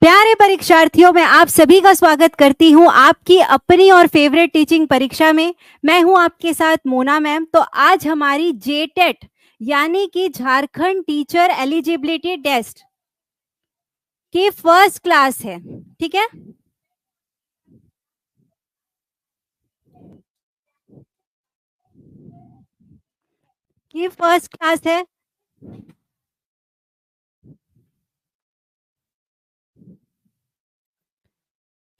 प्यारे परीक्षार्थियों, मैं आप सभी का स्वागत करती हूं आपकी अपनी और फेवरेट टीचिंग परीक्षा में। मैं हूं आपके साथ मोना मैम। तो आज हमारी जेटेट यानी कि झारखंड टीचर एलिजिबिलिटी टेस्ट की फर्स्ट क्लास है। ठीक है, ये फर्स्ट क्लास है।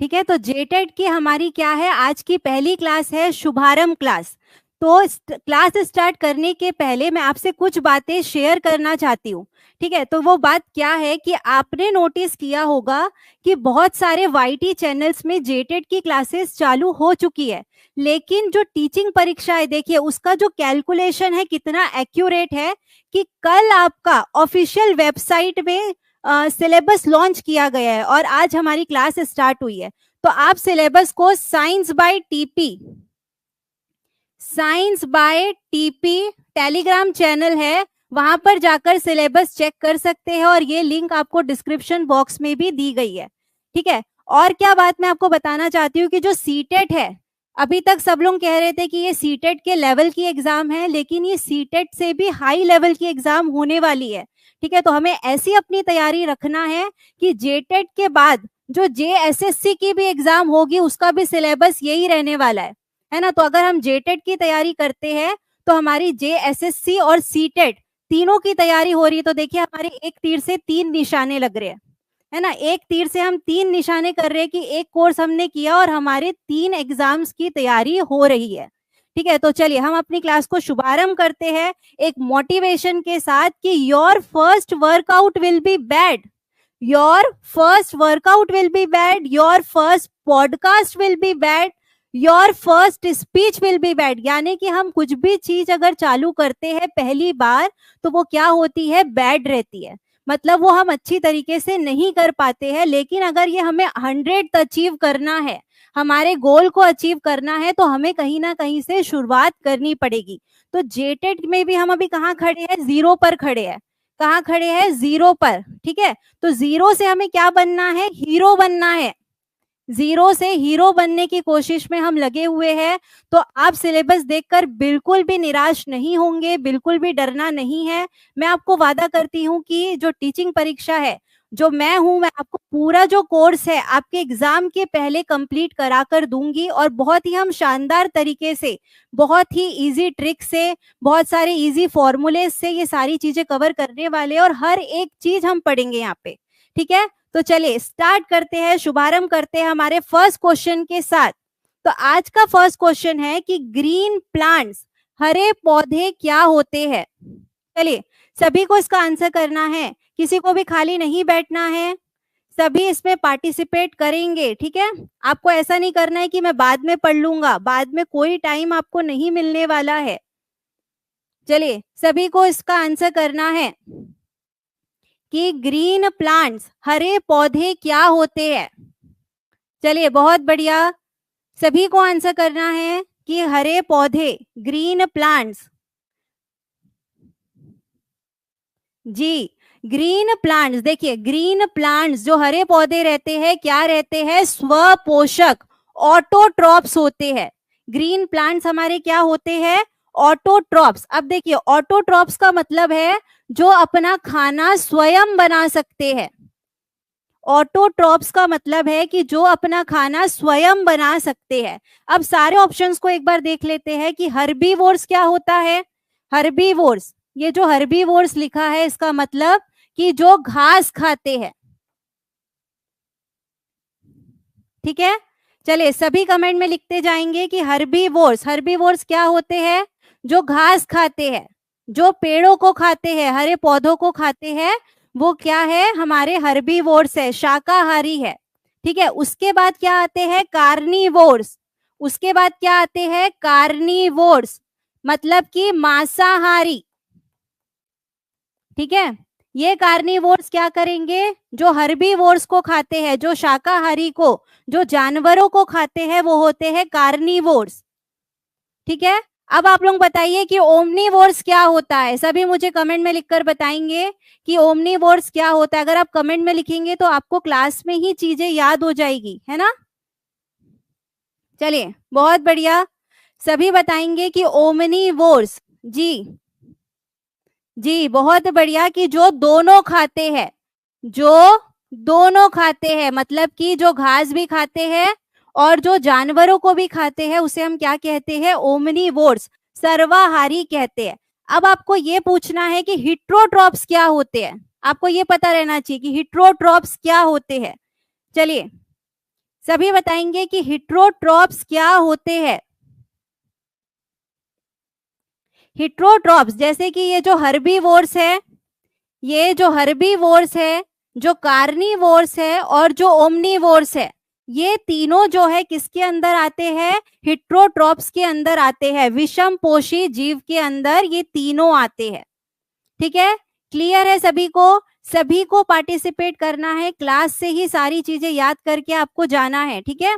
ठीक है, तो जेटेट की हमारी क्या है, आज की पहली क्लास है, शुभारंभ क्लास। तो क्लास स्टार्ट करने के पहले मैं आपसे कुछ बातें शेयर करना चाहती हूँ। ठीक है, तो वो बात क्या है कि आपने नोटिस किया होगा कि बहुत सारे वाईटी चैनल्स में जेटेट की क्लासेस चालू हो चुकी है, लेकिन जो टीचिंग परीक्षा है, देखिए उसका जो कैलकुलेशन है कितना एक्यूरेट है कि कल आपका ऑफिशियल वेबसाइट में सिलेबस लॉन्च किया गया है और आज हमारी क्लास स्टार्ट हुई है। तो आप सिलेबस को science by TP Telegram channel है, वहां पर जाकर सिलेबस चेक कर सकते हैं और ये लिंक आपको डिस्क्रिप्शन बॉक्स में भी दी गई है। ठीक है, और क्या बात मैं आपको बताना चाहती हूँ कि जो सीटेट है, अभी तक सब लोग कह रहे थे कि ये सीटेट के लेवल की एग्जाम है, लेकिन ये सीटेट से भी हाई लेवल की एग्जाम होने वाली है। ठीक है, तो हमें ऐसी अपनी तैयारी रखना है कि जेटेट के बाद जो जेएसएससी की भी एग्जाम होगी उसका भी सिलेबस यही रहने वाला है ना। तो अगर हम जेटेट की तैयारी करते हैं तो हमारी जेएसएससी और सीटेट तीनों की तैयारी हो रही है। तो देखिए हमारे एक तीर से तीन निशाने लग रहे हैं, है ना। एक तीर से हम तीन निशाने कर रहे हैं कि एक कोर्स हमने किया और हमारे तीन एग्जाम्स की तैयारी हो रही है। ठीक है, तो चलिए हम अपनी क्लास को शुभारंभ करते हैं एक मोटिवेशन के साथ कि your first workout will be bad, your first workout will be bad, your first podcast will be bad, your first speech will be bad. यानी कि हम कुछ भी चीज अगर चालू करते हैं पहली बार तो वो क्या होती है, बैड रहती है। मतलब वो हम अच्छी तरीके से नहीं कर पाते हैं। लेकिन अगर ये हमें 100 अचीव करना है, हमारे गोल को अचीव करना है, तो हमें कहीं ना कहीं से शुरुआत करनी पड़ेगी। तो जेटेट में भी हम अभी कहाँ खड़े हैं, जीरो पर खड़े हैं। कहाँ खड़े हैं, जीरो पर। ठीक है, तो जीरो से हमें क्या बनना है, हीरो बनना है। जीरो से हीरो बनने की कोशिश में हम लगे हुए हैं। तो आप सिलेबस देखकर बिल्कुल भी निराश नहीं होंगे, बिल्कुल भी डरना नहीं है। मैं आपको वादा करती हूँ कि जो टीचिंग परीक्षा है, जो मैं हूँ, मैं आपको पूरा जो कोर्स है आपके एग्जाम के पहले कंप्लीट करा कर दूंगी और बहुत ही हम शानदार तरीके से, बहुत ही इजी ट्रिक से, बहुत सारे इजी फॉर्मूले से ये सारी चीजें कवर करने वाले हैं और हर एक चीज हम पढ़ेंगे यहाँ पे। ठीक है, तो चलिए स्टार्ट करते हैं, शुभारंभ करते हैं हमारे फर्स्ट क्वेश्चन के साथ। तो आज का फर्स्ट क्वेश्चन है कि ग्रीन प्लांट्स, हरे पौधे क्या होते हैं। चलिए सभी को इसका आंसर करना है, किसी को भी खाली नहीं बैठना है, सभी इसमें पार्टिसिपेट करेंगे। ठीक है, आपको ऐसा नहीं करना है कि मैं बाद में पढ़ लूंगा, बाद में कोई टाइम आपको नहीं मिलने वाला है। चलिए सभी को इसका आंसर करना है कि ग्रीन प्लांट्स, हरे पौधे क्या होते हैं। चलिए बहुत बढ़िया, सभी को आंसर करना है कि हरे पौधे, ग्रीन प्लांट्स। जी, ग्रीन प्लांट्स, देखिए ग्रीन प्लांट्स जो हरे पौधे रहते हैं क्या रहते हैं, स्वपोषक, ऑटोट्रॉप्स होते हैं। ग्रीन प्लांट्स हमारे क्या होते हैं, ऑटोट्रॉप्स। अब देखिए ऑटोट्रॉप्स का मतलब है जो अपना खाना स्वयं बना सकते हैं। ऑटोट्रॉप्स का मतलब है कि जो अपना खाना स्वयं बना सकते हैं। अब सारे ऑप्शंस को एक बार देख लेते हैं कि हर्बीवोर्स क्या होता है। हर्बीवोर्स, ये जो हर्बीवोर्स लिखा है इसका मतलब कि जो घास खाते हैं। ठीक है, चलिए सभी कमेंट में लिखते जाएंगे कि हर्बीवोर्स, हर्बीवोर्स क्या होते हैं, जो घास खाते हैं, जो पेड़ों को खाते हैं, हरे पौधों को खाते हैं, वो क्या है, हमारे हर्बीवोर्स है, शाकाहारी है। ठीक है, उसके बाद क्या आते हैं, कार्निवोर्स। उसके बाद क्या आते हैं, कार्निवोर्स, मतलब कि मांसाहारी। ठीक है, ये कार्निवोर्स क्या करेंगे, जो हर्बीवोर्स को खाते हैं, जो शाकाहारी को, जो जानवरों को खाते हैं, वो होते हैं कार्निवोर्स। ठीक है, अब आप लोग बताइए कि ओमनीवोर्स क्या होता है, सभी मुझे कमेंट में लिखकर बताएंगे कि ओमनीवोर्स क्या होता है। अगर आप कमेंट में लिखेंगे तो आपको क्लास में ही चीजें याद हो जाएगी, है ना। चलिए बहुत बढ़िया, सभी बताएंगे कि ओमनीवोर्स, जी जी बहुत बढ़िया, कि जो दोनों खाते हैं, जो दोनों खाते हैं, मतलब कि जो घास भी खाते हैं और जो जानवरों को भी खाते हैं, उसे हम क्या कहते हैं, ओमनीवोर्स, सर्वाहारी कहते हैं। अब आपको ये पूछना है कि हिट्रोट्रॉप्स क्या होते हैं, आपको ये पता रहना चाहिए कि हिट्रोट्रॉप्स क्या होते हैं। चलिए सभी बताएंगे कि हिट्रोट्रॉप्स क्या होते हैं। हिट्रोट्रॉप्स जैसे कि ये जो हर्बीवोर्स है, ये जो हर्बीवोर्स है, जो कार्निवोर्स है और जो ओमनीवोर्स है, ये तीनों जो है किसके अंदर आते हैं, हिट्रोट्रॉप्स के अंदर आते हैं, विषम पोषी जीव के अंदर ये तीनों आते हैं। ठीक है, क्लियर है सभी को, सभी को पार्टिसिपेट करना है, क्लास से ही सारी चीजें याद करके आपको जाना है। ठीक है,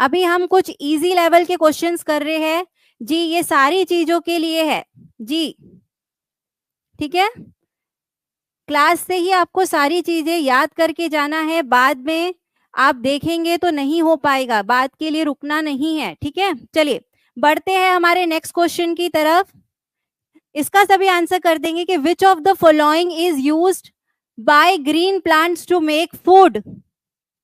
अभी हम कुछ इजी लेवल के क्वेश्चंस कर रहे हैं जी, ये सारी चीजों के लिए है जी। ठीक है, क्लास से ही आपको सारी चीजें याद करके जाना है, बाद में आप देखेंगे तो नहीं हो पाएगा, बात के लिए रुकना नहीं है। ठीक है, चलिए बढ़ते हैं हमारे नेक्स्ट क्वेश्चन की तरफ। इसका सभी आंसर कर देंगे कि which of the following is used by green plants to make food.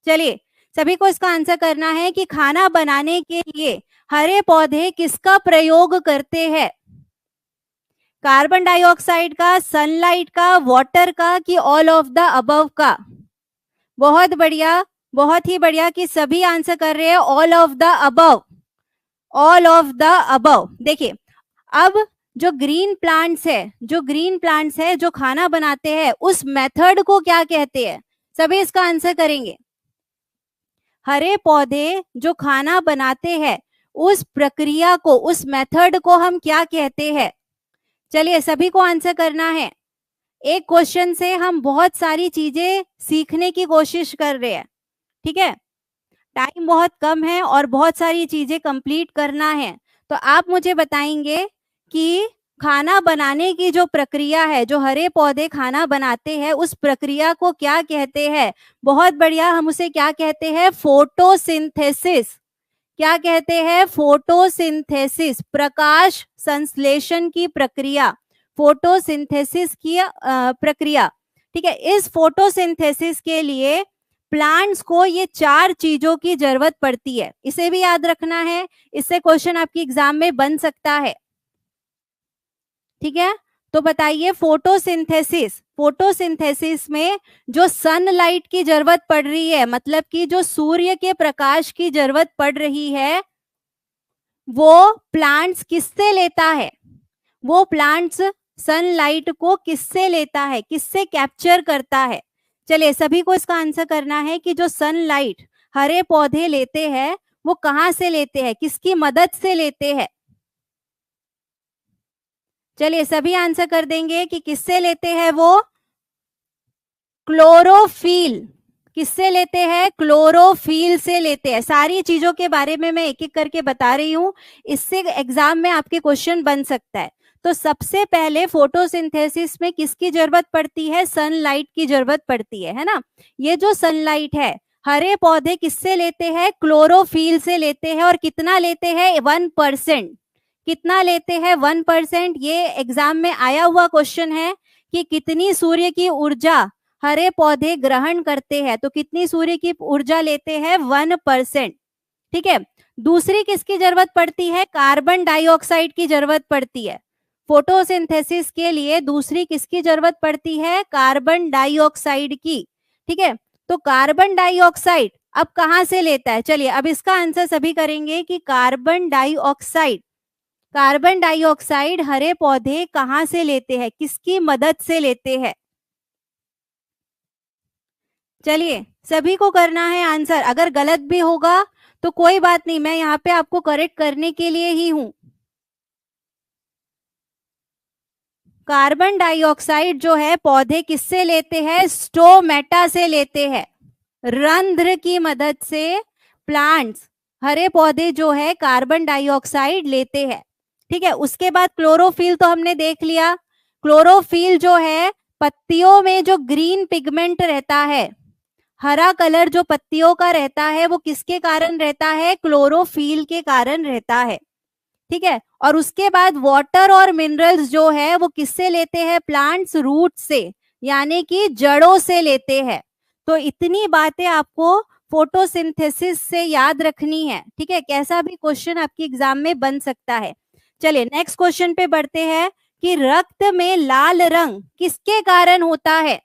चलिए सभी को इसका आंसर करना है कि खाना बनाने के लिए हरे पौधे किसका प्रयोग करते हैं, कार्बन डाइऑक्साइड का, सनलाइट का, वाटर का, कि ऑल ऑफ द अबव का। बहुत बढ़िया, बहुत ही बढ़िया कि सभी आंसर कर रहे हैं all of the above, all of the above. देखिए अब जो ग्रीन प्लांट्स है, जो ग्रीन प्लांट्स है जो खाना बनाते हैं, उस मेथड को क्या कहते हैं, सभी इसका आंसर करेंगे। हरे पौधे जो खाना बनाते हैं, उस प्रक्रिया को, उस मेथड को हम क्या कहते हैं। चलिए सभी को आंसर करना है, एक क्वेश्चन से हम बहुत सारी चीजें सीखने की कोशिश कर रहे हैं। ठीक है, टाइम बहुत कम है और बहुत सारी चीजें कंप्लीट करना है, तो आप मुझे बताएंगे कि खाना बनाने की जो प्रक्रिया है, जो हरे पौधे खाना बनाते हैं, उस प्रक्रिया को क्या कहते हैं। बहुत बढ़िया, हम उसे क्या कहते हैं, फोटोसिंथेसिस। क्या कहते हैं, फोटोसिंथेसिस, प्रकाश संश्लेषण की प्रक्रिया, फोटोसिंथेसिस की प्रक्रिया। ठीक है, इस फोटोसिंथेसिस के लिए प्लांट्स को ये 4 चीजों की जरूरत पड़ती है, इसे भी याद रखना है, इससे क्वेश्चन आपकी एग्जाम में बन सकता है। ठीक है, तो बताइए फोटोसिंथेसिस, फोटोसिंथेसिस में जो सनलाइट की जरूरत पड़ रही है, मतलब कि जो सूर्य के प्रकाश की जरूरत पड़ रही है, वो प्लांट्स किससे लेता है, वो प्लांट्स सनलाइट को किससे लेता है, किससे कैप्चर करता है। चलिए सभी को इसका आंसर करना है कि जो सनलाइट हरे पौधे लेते हैं, वो कहां से लेते हैं, किसकी मदद से लेते हैं। चलिए सभी आंसर कर देंगे कि किससे लेते हैं वो, क्लोरोफिल, किससे लेते हैं, क्लोरोफिल से लेते हैं। सारी चीजों के बारे में मैं एक एक करके बता रही हूं, इससे एग्जाम में आपके क्वेश्चन बन सकता है। तो सबसे पहले फोटोसिंथेसिस में किसकी जरूरत पड़ती है, सनलाइट की जरूरत पड़ती है ना। ये जो सनलाइट है, हरे पौधे किससे लेते हैं, क्लोरोफिल से लेते हैं, और कितना लेते हैं, 1%। कितना लेते हैं, 1%। ये एग्जाम में आया हुआ क्वेश्चन है कि कितनी सूर्य की ऊर्जा हरे पौधे ग्रहण करते हैं, तो कितनी सूर्य की ऊर्जा लेते हैं, 1%। ठीक है, दूसरी किसकी जरूरत पड़ती है, कार्बन डाइऑक्साइड की जरूरत पड़ती है। फोटोसिंथेसिस के लिए दूसरी किसकी जरूरत पड़ती है, कार्बन डाइऑक्साइड की। ठीक है, तो कार्बन डाइऑक्साइड अब कहां से लेता है, चलिए अब इसका आंसर सभी करेंगे कि कार्बन डाइऑक्साइड, कार्बन डाइऑक्साइड हरे पौधे कहां से लेते हैं, किसकी मदद से लेते हैं। चलिए सभी को करना है आंसर, अगर गलत भी होगा तो कोई बात नहीं, मैं यहाँ पे आपको करेक्ट करने के लिए ही हूं। कार्बन डाइऑक्साइड जो है पौधे किससे लेते हैं, स्टोमेटा से लेते हैं, रंध्र की मदद से प्लांट्स हरे पौधे जो है कार्बन डाइऑक्साइड लेते हैं। ठीक है, उसके बाद क्लोरोफिल तो हमने देख लिया। क्लोरोफिल जो है पत्तियों में जो ग्रीन पिगमेंट रहता है, हरा कलर जो पत्तियों का रहता है, वो किसके कारण रहता है? क्लोरोफिल के कारण रहता है। ठीक है, और उसके बाद वाटर और मिनरल्स जो है वो किससे लेते हैं? प्लांट्स रूट से, यानी कि जड़ों से लेते हैं। तो इतनी बातें आपको फोटोसिंथेसिस से याद रखनी है। ठीक है, कैसा भी क्वेश्चन आपके एग्जाम में बन सकता है। चलिए नेक्स्ट क्वेश्चन पे बढ़ते हैं कि रक्त में लाल रंग किसके कारण होता है?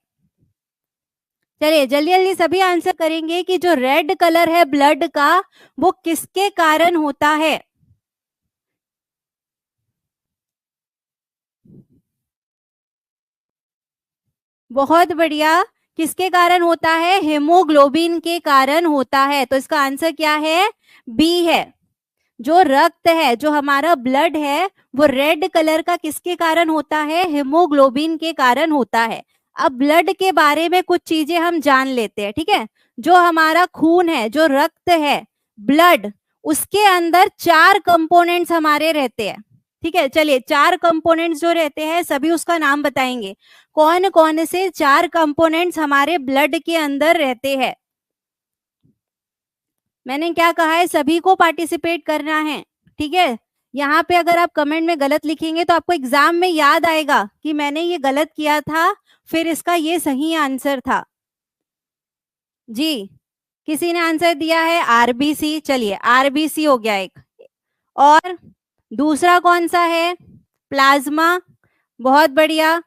चलिए जल्दी जल्दी सभी आंसर करेंगे कि जो रेड कलर है ब्लड का, वो किसके कारण होता है? बहुत बढ़िया। किसके कारण होता है? हेमोग्लोबिन के कारण होता है। तो इसका आंसर क्या है? बी है। जो रक्त है, जो हमारा ब्लड है, वो रेड कलर का किसके कारण होता है? हेमोग्लोबिन के कारण होता है। अब ब्लड के बारे में कुछ चीजें हम जान लेते हैं। ठीक है, जो हमारा खून है, जो रक्त है, ब्लड, उसके अंदर 4 कंपोनेंट्स हमारे रहते हैं। ठीक है, चलिए 4 कंपोनेंट्स जो रहते हैं सभी उसका नाम बताएंगे। कौन कौन से 4 कंपोनेंट्स हमारे ब्लड के अंदर रहते हैं? मैंने क्या कहा है? सभी को पार्टिसिपेट करना है। ठीक है, यहाँ पे अगर आप कमेंट में गलत लिखेंगे तो आपको एग्जाम में याद आएगा कि मैंने ये गलत किया था, फिर इसका ये सही आंसर था। जी, किसी ने आंसर दिया है आरबीसी। चलिए आरबीसी हो गया एक। और दूसरा कौन सा है? प्लाज्मा। बहुत बढ़िया,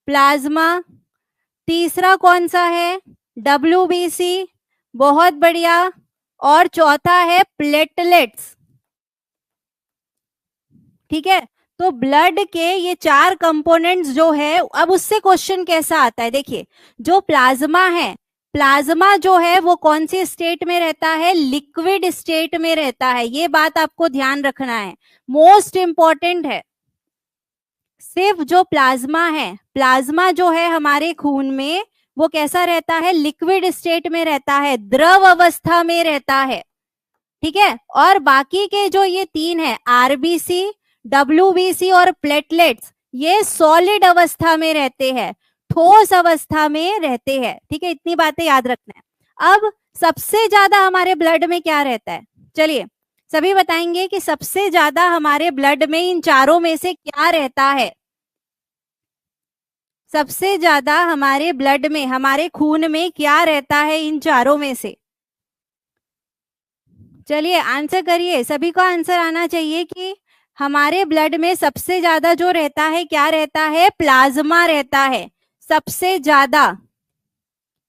प्लाज्मा। तीसरा कौन सा है? डब्ल्यूबीसी। बहुत बढ़िया। और चौथा है प्लेटलेट्स। ठीक है, तो ब्लड के ये 4 कंपोनेंट्स जो है, अब उससे क्वेश्चन कैसा आता है देखिए। जो प्लाज्मा है, प्लाज्मा जो है वो कौन सी स्टेट में रहता है? लिक्विड स्टेट में रहता है। ये बात आपको ध्यान रखना है, मोस्ट इंपॉर्टेंट है। सिर्फ जो प्लाज्मा है, प्लाज्मा जो है हमारे खून में, वो कैसा रहता है? लिक्विड स्टेट में रहता है, द्रव अवस्था में रहता है। ठीक है, और बाकी के जो ये 3 है, आरबीसी, डब्ल्यूबीसी और प्लेटलेट्स, ये सॉलिड अवस्था में रहते हैं, ठोस अवस्था में रहते हैं। ठीक है, इतनी बातें याद रखना है। अब सबसे ज्यादा हमारे ब्लड में क्या रहता है? चलिए सभी बताएंगे कि सबसे ज्यादा हमारे ब्लड में इन चारों में से क्या रहता है? सबसे ज्यादा हमारे ब्लड में, हमारे खून में क्या रहता है इन चारों में से? चलिए आंसर करिए, सभी को आंसर आना चाहिए कि हमारे ब्लड में सबसे ज्यादा जो रहता है, क्या रहता है? प्लाज्मा रहता है। सबसे ज्यादा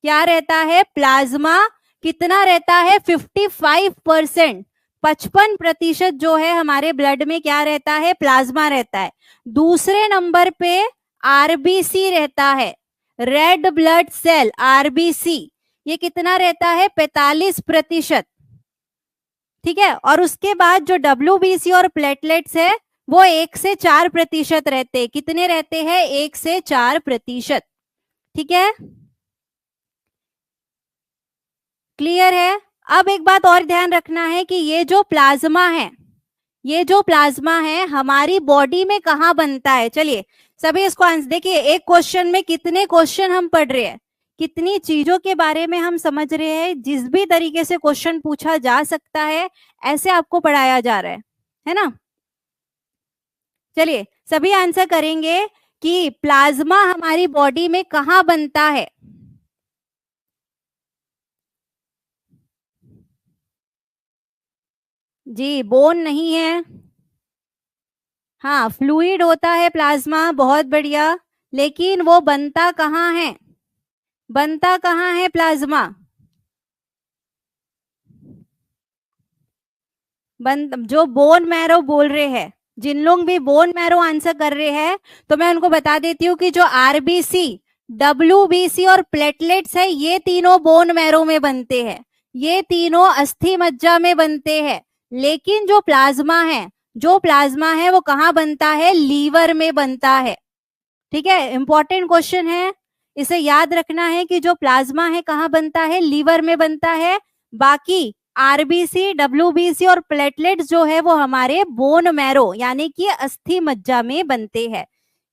क्या रहता है? प्लाज्मा। कितना रहता है? 55%। 55% जो है हमारे ब्लड में क्या रहता है? प्लाज्मा रहता है। दूसरे नंबर पे आरबीसी रहता है, रेड ब्लड सेल, आरबीसी। ये कितना रहता है? 45%। ठीक है, और उसके बाद जो डब्ल्यूबीसी और प्लेटलेट्स है, वो 1 से 4% रहते हैं। कितने रहते हैं? 1 से 4%। ठीक है, क्लियर है? अब एक बात और ध्यान रखना है कि ये जो प्लाज्मा है, ये जो प्लाज्मा है हमारी बॉडी में कहाँ बनता है? चलिए सभी इसको आंसर देखिए। एक क्वेश्चन में कितने क्वेश्चन हम पढ़ रहे हैं, कितनी चीजों के बारे में हम समझ रहे हैं। जिस भी तरीके से क्वेश्चन पूछा जा सकता है, ऐसे आपको पढ़ाया जा रहा है ना? चलिए सभी आंसर करेंगे कि प्लाज्मा हमारी बॉडी में कहाँ बनता है? जी, बोन नहीं है। हाँ, फ्लूइड होता है प्लाज्मा, बहुत बढ़िया। लेकिन वो बनता कहाँ है? बनता कहाँ है प्लाज्मा? जो बोन मैरो बोल रहे हैं, जिन लोग भी बोन मैरो आंसर कर रहे हैं, तो मैं उनको बता देती हूँ कि जो आरबीसी, डब्ल्यूबीसी और प्लेटलेट्स है, ये तीनों बोन मैरो में बनते हैं, ये तीनों अस्थि मज्जा में बनते हैं। लेकिन जो प्लाज्मा है, जो प्लाज्मा है वो कहाँ बनता है? लीवर में बनता है। ठीक है, इंपॉर्टेंट क्वेश्चन है, इसे याद रखना है कि जो प्लाज्मा है कहाँ बनता है? लीवर में बनता है। बाकी आरबीसी, डब्ल्यूबीसी और प्लेटलेट्स जो है वो हमारे बोन मैरो यानी कि अस्थि मज्जा में बनते हैं।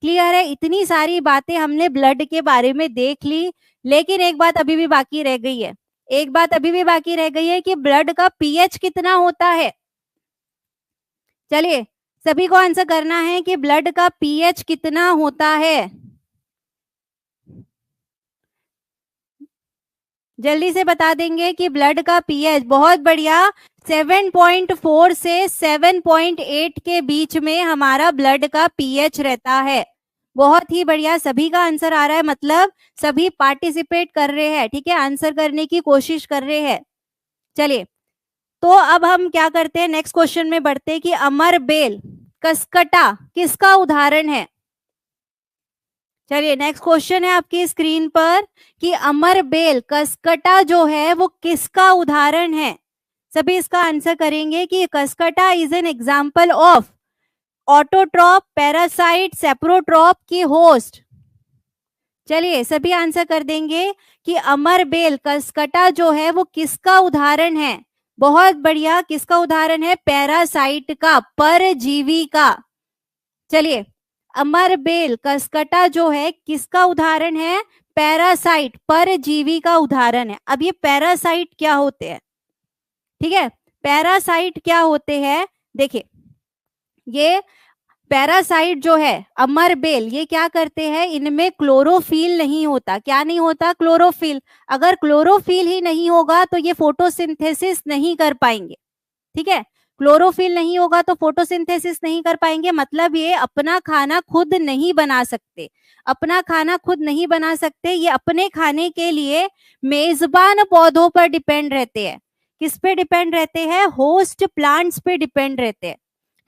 क्लियर है? इतनी सारी बातें हमने ब्लड के बारे में देख ली, लेकिन एक बात अभी भी बाकी रह गई है। एक बात अभी भी बाकी रह गई है कि ब्लड का पीएच कितना होता है। चलिए सभी को आंसर करना है कि ब्लड का पीएच कितना होता है। जल्दी से बता देंगे कि ब्लड का पीएच। बहुत बढ़िया, 7.4 से 7.8 के बीच में हमारा ब्लड का पीएच रहता है। बहुत ही बढ़िया, सभी का आंसर आ रहा है, मतलब सभी पार्टिसिपेट कर रहे हैं। ठीक है, आंसर करने की कोशिश कर रहे हैं। चलिए तो अब हम क्या करते हैं, नेक्स्ट क्वेश्चन में बढ़ते हैं कि अमर बेल कसकटा किसका उदाहरण है। चलिए नेक्स्ट क्वेश्चन है आपकी स्क्रीन पर कि अमर बेल कसकटा जो है वो किसका उदाहरण है। सभी इसका आंसर करेंगे कि Cuscuta is an example of autotroph, parasite, saprotroph की होस्ट। चलिए सभी आंसर कर देंगे कि अमर बेल कसकटा जो है वो किसका उदाहरण है। बहुत बढ़िया, किसका उदाहरण है? पैरासाइट का, परजीवी का। चलिए अमर बेल कसकटा जो है किसका उदाहरण है? पैरासाइट, परजीवी का उदाहरण है। अब ये पैरासाइट क्या होते हैं? ठीक है, पैरासाइट क्या होते हैं, देखिए ये पैरासाइट जो है अमर बेल, ये क्या करते हैं, इनमें क्लोरोफिल नहीं होता। क्या नहीं होता? क्लोरोफिल। अगर क्लोरोफिल ही नहीं होगा तो ये फोटोसिंथेसिस नहीं कर पाएंगे। ठीक है, क्लोरोफिल नहीं होगा तो फोटोसिंथेसिस नहीं कर पाएंगे, मतलब ये अपना खाना खुद नहीं बना सकते। अपना खाना खुद नहीं बना सकते, ये अपने खाने के लिए मेजबान पौधों पर डिपेंड रहते हैं। किस पे डिपेंड रहते हैं? होस्ट प्लांट्स पे डिपेंड रहते हैं।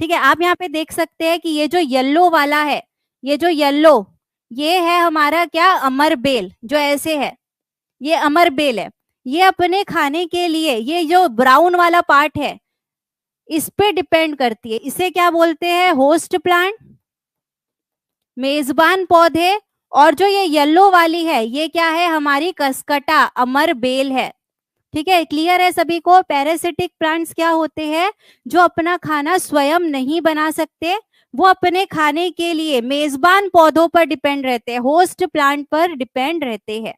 ठीक है, आप यहाँ पे देख सकते हैं कि ये जो येलो वाला है, ये जो येलो, ये है हमारा क्या? अमर बेल। जो ऐसे है ये अमर बेल है। ये अपने खाने के लिए, ये जो ब्राउन वाला पार्ट है इस पे डिपेंड करती है। इसे क्या बोलते हैं? होस्ट प्लांट, मेजबान पौधे। और जो ये येलो वाली है ये क्या है? हमारी कसकटा, अमर बेल है। ठीक है, क्लियर है सभी को? पैरासिटिक प्लांट्स क्या होते हैं? जो अपना खाना स्वयं नहीं बना सकते, वो अपने खाने के लिए मेजबान पौधों पर डिपेंड रहते हैं, होस्ट प्लांट पर डिपेंड रहते हैं।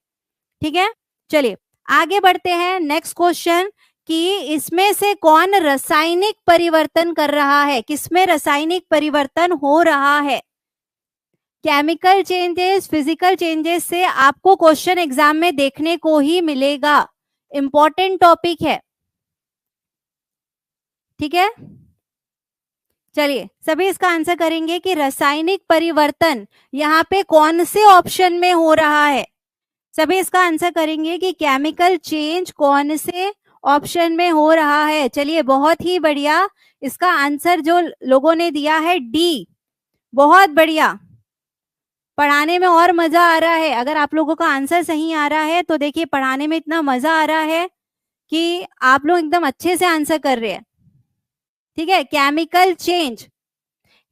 ठीक है, चलिए आगे बढ़ते हैं। नेक्स्ट क्वेश्चन कि इसमें से कौन रासायनिक परिवर्तन कर रहा है? किसमें रासायनिक परिवर्तन हो रहा है? केमिकल चेंजेस, फिजिकल चेंजेस से आपको क्वेश्चन एग्जाम में देखने को ही मिलेगा। इंपॉर्टेंट टॉपिक है। ठीक है, चलिए सभी इसका आंसर करेंगे कि रासायनिक परिवर्तन यहाँ पे कौन से ऑप्शन में हो रहा है। सभी इसका आंसर करेंगे कि केमिकल चेंज कौन से ऑप्शन में हो रहा है। चलिए बहुत ही बढ़िया, इसका आंसर जो लोगों ने दिया है डी। बहुत बढ़िया, पढ़ाने में और मजा आ रहा है। अगर आप लोगों का आंसर सही आ रहा है तो देखिए पढ़ाने में इतना मजा आ रहा है कि आप लोग एकदम अच्छे से आंसर कर रहे हैं। ठीक है, केमिकल चेंज।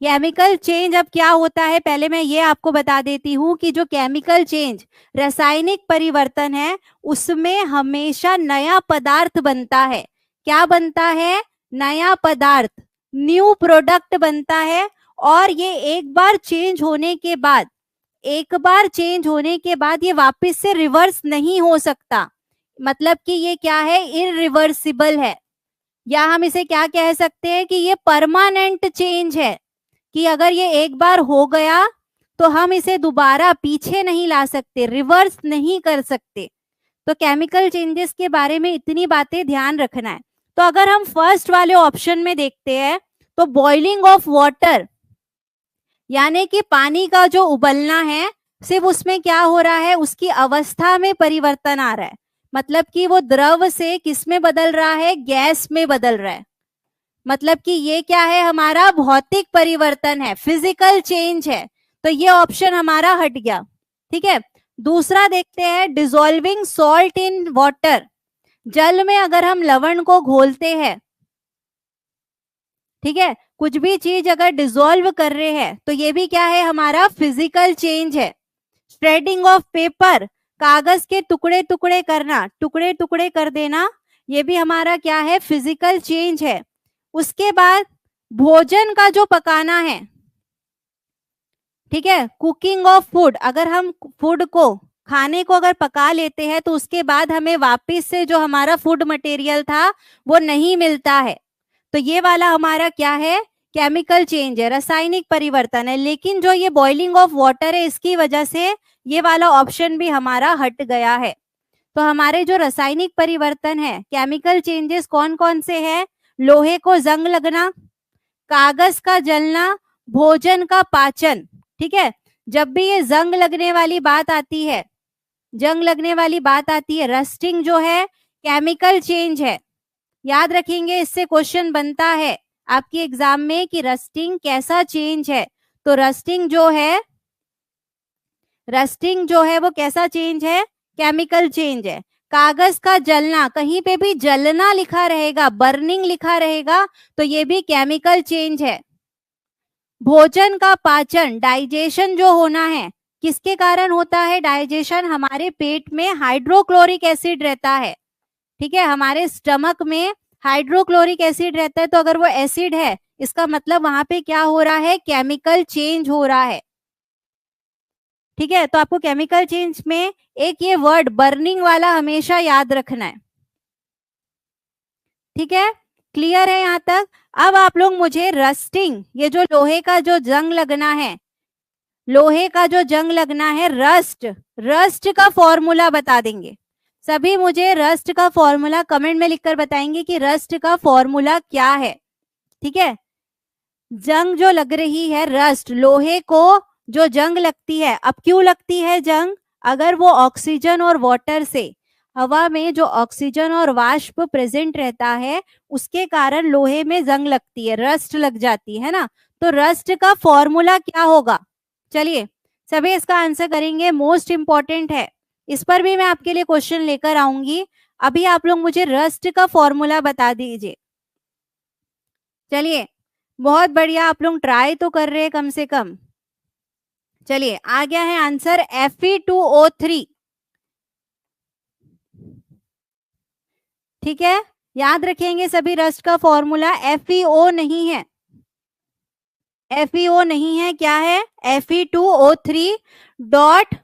केमिकल चेंज अब क्या होता है, पहले मैं ये आपको बता देती हूँ कि जो केमिकल चेंज, रासायनिक परिवर्तन है, उसमें हमेशा नया पदार्थ बनता है। क्या बनता है? नया पदार्थ, न्यू प्रोडक्ट बनता है। और ये एक बार चेंज होने के बाद, एक बार चेंज होने के बाद ये वापस से रिवर्स नहीं हो सकता। मतलब कि ये क्या है? इरिवर्सिबल है। या हम इसे क्या कह सकते हैं कि ये परमानेंट चेंज है, कि अगर ये एक बार हो गया तो हम इसे दोबारा पीछे नहीं ला सकते, रिवर्स नहीं कर सकते। तो केमिकल चेंजेस के बारे में इतनी बातें ध्यान रखना है। तो अगर हम फर्स्ट वाले ऑप्शन में देखते हैं तो बॉइलिंग ऑफ वाटर, यानी कि पानी का जो उबलना है, सिर्फ उसमें क्या हो रहा है? उसकी अवस्था में परिवर्तन आ रहा है। मतलब कि वो द्रव से किस में बदल रहा है? गैस में बदल रहा है। मतलब कि ये क्या है? हमारा भौतिक परिवर्तन है, फिजिकल चेंज है। तो ये ऑप्शन हमारा हट गया। ठीक है, दूसरा देखते हैं, डिसॉल्विंग सॉल्ट इन वाटर। जल में अगर हम लवण को घोलते हैं, ठीक है, कुछ भी चीज अगर डिसॉल्व कर रहे हैं तो ये भी क्या है? हमारा फिजिकल चेंज है। स्प्रेडिंग ऑफ पेपर, कागज के टुकड़े टुकड़े करना, टुकड़े टुकड़े कर देना, ये भी हमारा क्या है, फिजिकल चेंज है। उसके बाद भोजन का जो पकाना है, ठीक है, कुकिंग ऑफ फूड, अगर हम फूड को, खाने को अगर पका लेते हैं तो उसके बाद हमें वापस से जो हमारा फूड मटेरियल था वो नहीं मिलता है, तो ये वाला हमारा क्या है, केमिकल चेंज है, रासायनिक परिवर्तन है। लेकिन जो ये बॉइलिंग ऑफ वाटर है, इसकी वजह से ये वाला ऑप्शन भी हमारा हट गया है। तो हमारे जो रासायनिक परिवर्तन है, केमिकल चेंजेस कौन कौन से हैं, लोहे को जंग लगना, कागज का जलना, भोजन का पाचन। ठीक है, जब भी ये जंग लगने वाली बात आती है, जंग लगने वाली बात आती है, रस्टिंग जो है केमिकल चेंज है। याद रखेंगे, इससे क्वेश्चन बनता है आपकी एग्जाम में कि रस्टिंग कैसा चेंज है। तो रस्टिंग जो है वो कैसा चेंज है, केमिकल चेंज है। कागज का जलना, कहीं पे भी जलना लिखा रहेगा, बर्निंग लिखा रहेगा, तो ये भी केमिकल चेंज है। भोजन का पाचन, डाइजेशन जो होना है, किसके कारण होता है डाइजेशन, हमारे पेट में हाइड्रोक्लोरिक एसिड रहता है। ठीक है, हमारे स्टमक में हाइड्रोक्लोरिक एसिड रहता है, तो अगर वो एसिड है, इसका मतलब वहां पे क्या हो रहा है, केमिकल चेंज हो रहा है। ठीक है, तो आपको केमिकल चेंज में एक ये वर्ड बर्निंग वाला हमेशा याद रखना है। ठीक है, क्लियर है यहां तक। अब आप लोग मुझे रस्टिंग, ये जो लोहे का जो जंग लगना है, लोहे का जो जंग लगना है, रस्ट का फॉर्मूला बता देंगे। सभी मुझे रस्ट का फॉर्मूला कमेंट में लिखकर बताएंगे कि रस्ट का फॉर्मूला क्या है। ठीक है, जंग जो लग रही है, रस्ट, लोहे को जो जंग लगती है, अब क्यों लगती है जंग, अगर वो ऑक्सीजन और वाटर से, हवा में जो ऑक्सीजन और वाष्प प्रेजेंट रहता है, उसके कारण लोहे में जंग लगती है, रस्ट लग जाती है ना। तो रस्ट का फॉर्मूला क्या होगा, चलिए सभी इसका आंसर करेंगे, मोस्ट इंपॉर्टेंट है, इस पर भी मैं आपके लिए क्वेश्चन लेकर आऊंगी। अभी आप लोग मुझे रस्ट का फॉर्मूला बता दीजिए। चलिए, बहुत बढ़िया, आप लोग ट्राई तो कर रहे हैं कम से कम। चलिए, आ गया है आंसर Fe2O3। ठीक है, याद रखेंगे सभी, रस्ट का फॉर्मूला FeO नहीं है, FeO नहीं है, क्या है, Fe2O3 डॉट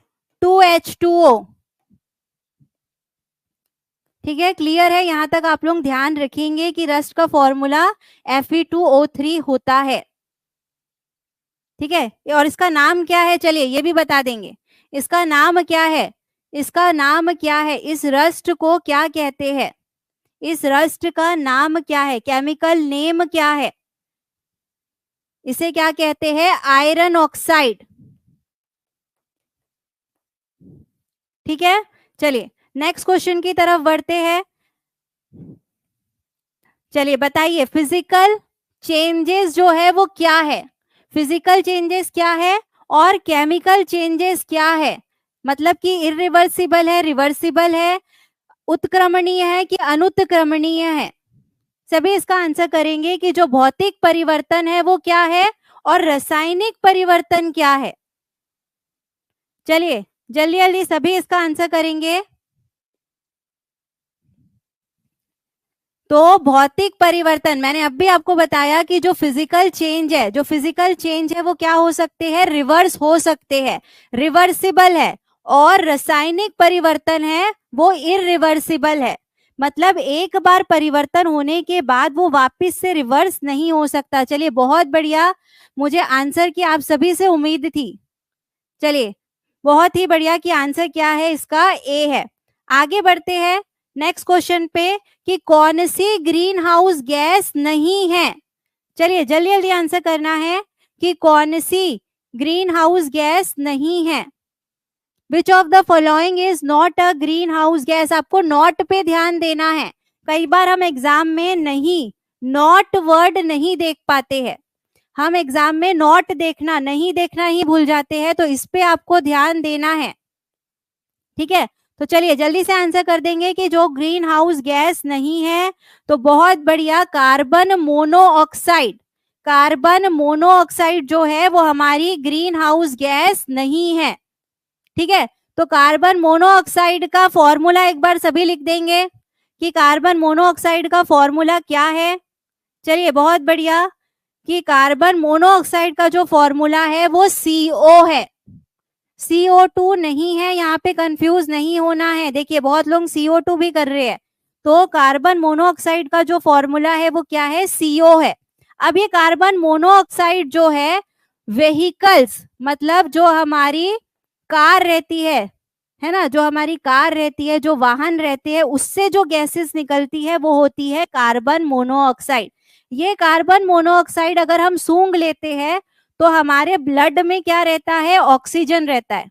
2H2O। ठीक है, क्लियर है, यहां तक आप लोग ध्यान रखेंगे कि रस्ट का फॉर्मूला Fe2O3 होता है। ठीक है, और इसका नाम क्या है, चलिए ये भी बता देंगे, इसका नाम क्या है, इसका नाम क्या है, इस रस्ट को क्या कहते हैं, इस रस्ट का नाम क्या है, केमिकल नेम क्या है, इसे क्या कहते हैं, आयरन ऑक्साइड। ठीक है, चलिए नेक्स्ट क्वेश्चन की तरफ बढ़ते हैं। चलिए बताइए, फिजिकल चेंजेस जो है वो क्या है, फिजिकल चेंजेस क्या है और केमिकल चेंजेस क्या है, मतलब कि इरिवर्सिबल है, रिवर्सिबल है, उत्क्रमणीय है कि अनुत्क्रमणीय है। सभी इसका आंसर करेंगे कि जो भौतिक परिवर्तन है वो क्या है और रासायनिक परिवर्तन क्या है। चलिए जल्दी जल्दी सभी इसका आंसर करेंगे। तो भौतिक परिवर्तन, मैंने अब भी आपको बताया कि जो फिजिकल चेंज है, जो फिजिकल चेंज है वो क्या हो सकते हैं, रिवर्स हो सकते हैं, रिवर्सिबल है, और रासायनिक परिवर्तन है वो इरिवर्सिबल है, मतलब एक बार परिवर्तन होने के बाद वो वापस से रिवर्स नहीं हो सकता। चलिए बहुत बढ़िया, मुझे आंसर की आप सभी से उम्मीद थी। चलिए बहुत ही बढ़िया कि आंसर क्या है, इसका ए है। आगे बढ़ते हैं नेक्स्ट क्वेश्चन पे कि कौन सी ग्रीन हाउस गैस नहीं है। चलिए जल्दी जल्दी आंसर करना है कि कौन सी ग्रीन हाउस गैस नहीं है। विच of the following is not a green house gas, आपको नॉट पे ध्यान देना है। कई बार हम एग्जाम में नहीं, नॉट वर्ड नहीं देख पाते हैं, हम एग्जाम में नॉट देखना, नहीं देखना ही भूल जाते हैं, तो इस पे आपको ध्यान देना है। ठीक है, तो चलिए जल्दी से आंसर कर देंगे कि जो ग्रीन हाउस गैस नहीं है, तो बहुत बढ़िया, कार्बन मोनोऑक्साइड, कार्बन मोनोऑक्साइड जो है वो हमारी ग्रीन हाउस गैस नहीं है। ठीक है, तो कार्बन मोनोऑक्साइड का फॉर्मूला एक बार सभी लिख देंगे कि कार्बन मोनोऑक्साइड का फॉर्मूला क्या है? चलिए बहुत बढ़िया, कि कार्बन मोनोऑक्साइड का जो फॉर्मूला है वो CO है, CO2 नहीं है, यहाँ पे कंफ्यूज नहीं होना है। देखिए बहुत लोग CO2 भी कर रहे हैं, तो कार्बन मोनोऑक्साइड का जो फॉर्मूला है वो क्या है? CO है। अब ये कार्बन मोनोऑक्साइड जो है व्हीकल्स, मतलब जो हमारी कार रहती है ना, जो हमारी कार रहती है, जो वाहन रहते हैं, उससे जो गैसेस निकलती है वो होती है कार्बन मोनोऑक्साइड। ये कार्बन मोनोऑक्साइड अगर हम सूंघ लेते हैं तो हमारे ब्लड में क्या रहता है? ऑक्सीजन रहता है,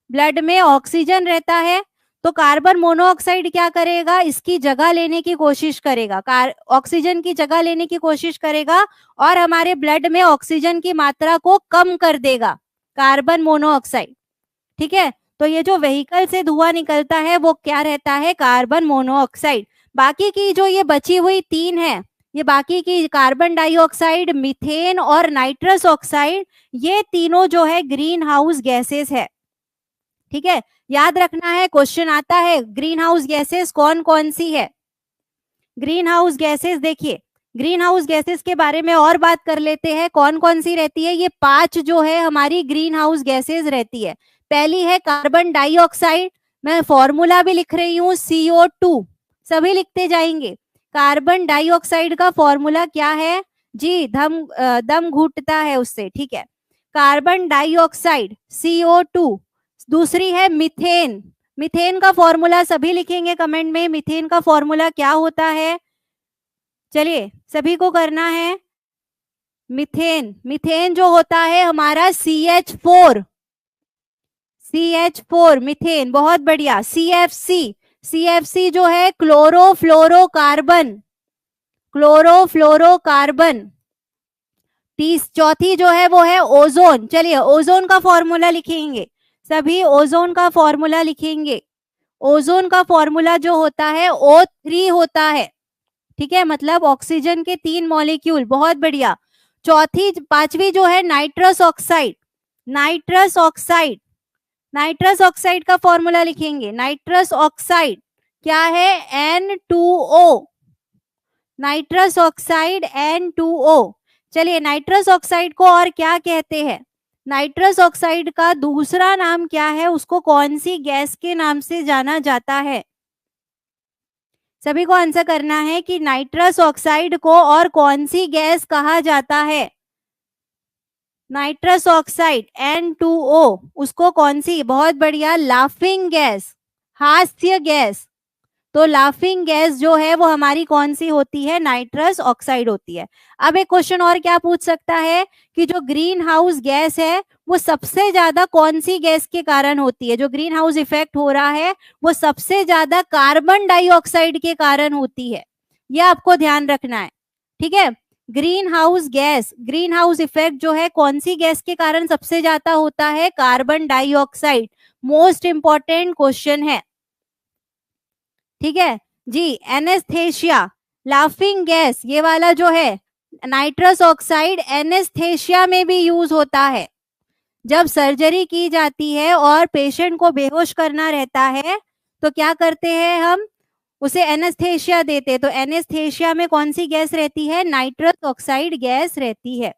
ब्लड में ऑक्सीजन रहता है। तो कार्बन मोनोऑक्साइड क्या करेगा? इसकी जगह लेने की कोशिश करेगा, ऑक्सीजन की जगह लेने की कोशिश करेगा और हमारे ब्लड में ऑक्सीजन की मात्रा को कम कर देगा कार्बन मोनोऑक्साइड। ठीक है, तो ये जो व्हीकल से धुआं निकलता है वो क्या रहता है? Carbon monoxide. बाकी की जो ये बची हुई तीन है, ये बाकी की कार्बन डाइऑक्साइड, मीथेन और नाइट्रस ऑक्साइड, ये तीनों जो है ग्रीन हाउस गैसेस है। ठीक है, याद रखना है, क्वेश्चन आता है ग्रीन हाउस गैसेस कौन कौन सी है। ग्रीन हाउस गैसेस, देखिए ग्रीन हाउस गैसेस के बारे में और बात कर लेते हैं, कौन कौन सी रहती है। ये 5 जो है हमारी ग्रीन हाउस गैसेस रहती है। पहली है कार्बन डाइऑक्साइड, मैं फॉर्मूला भी लिख रही हूँ CO2, सभी लिखते जाएंगे। कार्बन डाइऑक्साइड का फॉर्मूला क्या है जी? दम घुटता है उससे, ठीक है। Carbon dioxide CO2। दूसरी है मीथेन, मीथेन का फॉर्मूला सभी लिखेंगे कमेंट में, मीथेन का फॉर्मूला क्या होता है? चलिए सभी को करना है। मीथेन, मीथेन जो होता है हमारा CH4, CH4 मीथेन, बहुत बढ़िया। CFC, CFC जो है क्लोरोफ्लोरोकार्बन, क्लोरोफ्लोरोकार्बन। चौथी जो है वो है ओजोन। चलिए ओजोन का फॉर्मूला लिखेंगे, सभी ओजोन का फॉर्मूला लिखेंगे। ओजोन का फॉर्मूला जो होता है O3 होता है, ठीक है, मतलब ऑक्सीजन के 3 मॉलिक्यूल, बहुत बढ़िया। पांचवी जो है nitrous oxide, nitrous oxide, nitrous oxide का फॉर्मूला लिखेंगे। नाइट्रस ऑक्साइड क्या है? N2O, nitrous oxide N2O। चलिए नाइट्रस ऑक्साइड को और क्या कहते हैं? नाइट्रस ऑक्साइड का दूसरा नाम क्या है? उसको कौन सी गैस के नाम से जाना जाता है? सभी को आंसर करना है कि नाइट्रस ऑक्साइड को और कौन सी गैस कहा जाता है? नाइट्रस ऑक्साइड N2O, उसको कौन सी? बहुत बढ़िया, लाफिंग गैस, हास्य गैस। तो लाफिंग गैस जो है वो हमारी कौन सी होती है? नाइट्रस ऑक्साइड होती है। अब एक क्वेश्चन और क्या पूछ सकता है कि जो ग्रीन हाउस गैस है वो सबसे ज्यादा कौन सी गैस के कारण होती है? जो ग्रीन हाउस इफेक्ट हो रहा है वो सबसे ज्यादा कार्बन डाइऑक्साइड के कारण होती है, ये आपको ध्यान रखना है। ठीक है, green house gas, green house effect जो है कौन सी गैस के कारण सबसे ज्यादा होता है? Carbon dioxide. Most important question है, ठीक है जी। एनेस्थेशिया, लाफिंग गैस, ये वाला जो है नाइट्रस ऑक्साइड एनेस्थेशिया में भी यूज होता है। जब सर्जरी की जाती है और पेशेंट को बेहोश करना रहता है तो क्या करते हैं हम? उसे एनेस्थेशिया देते। तो एनेस्थेशिया में कौन सी गैस रहती है? नाइट्रस ऑक्साइड गैस रहती है।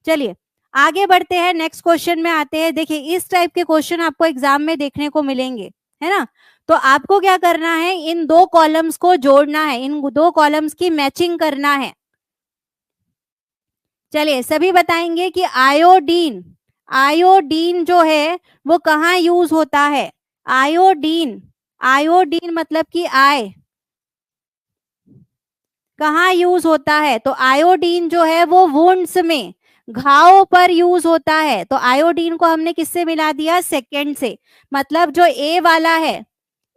चलिए आगे बढ़ते हैं, नेक्स्ट क्वेश्चन में आते हैं। देखिए इस टाइप के क्वेश्चन आपको एग्जाम में देखने को मिलेंगे, है ना। तो आपको क्या करना है? इन 2 कॉलम्स को जोड़ना है, इन 2 कॉलम्स की मैचिंग करना है। चलिए सभी बताएंगे कि आयोडीन, आयोडीन जो है वो कहाँ यूज होता है? आयोडीन, आयोडीन मतलब कि आय, कहाँ यूज होता है? तो आयोडीन जो है वो वुंड्स में, घाव पर यूज होता है। तो आयोडीन को हमने किससे मिला दिया? सेकंड से, मतलब जो ए वाला है,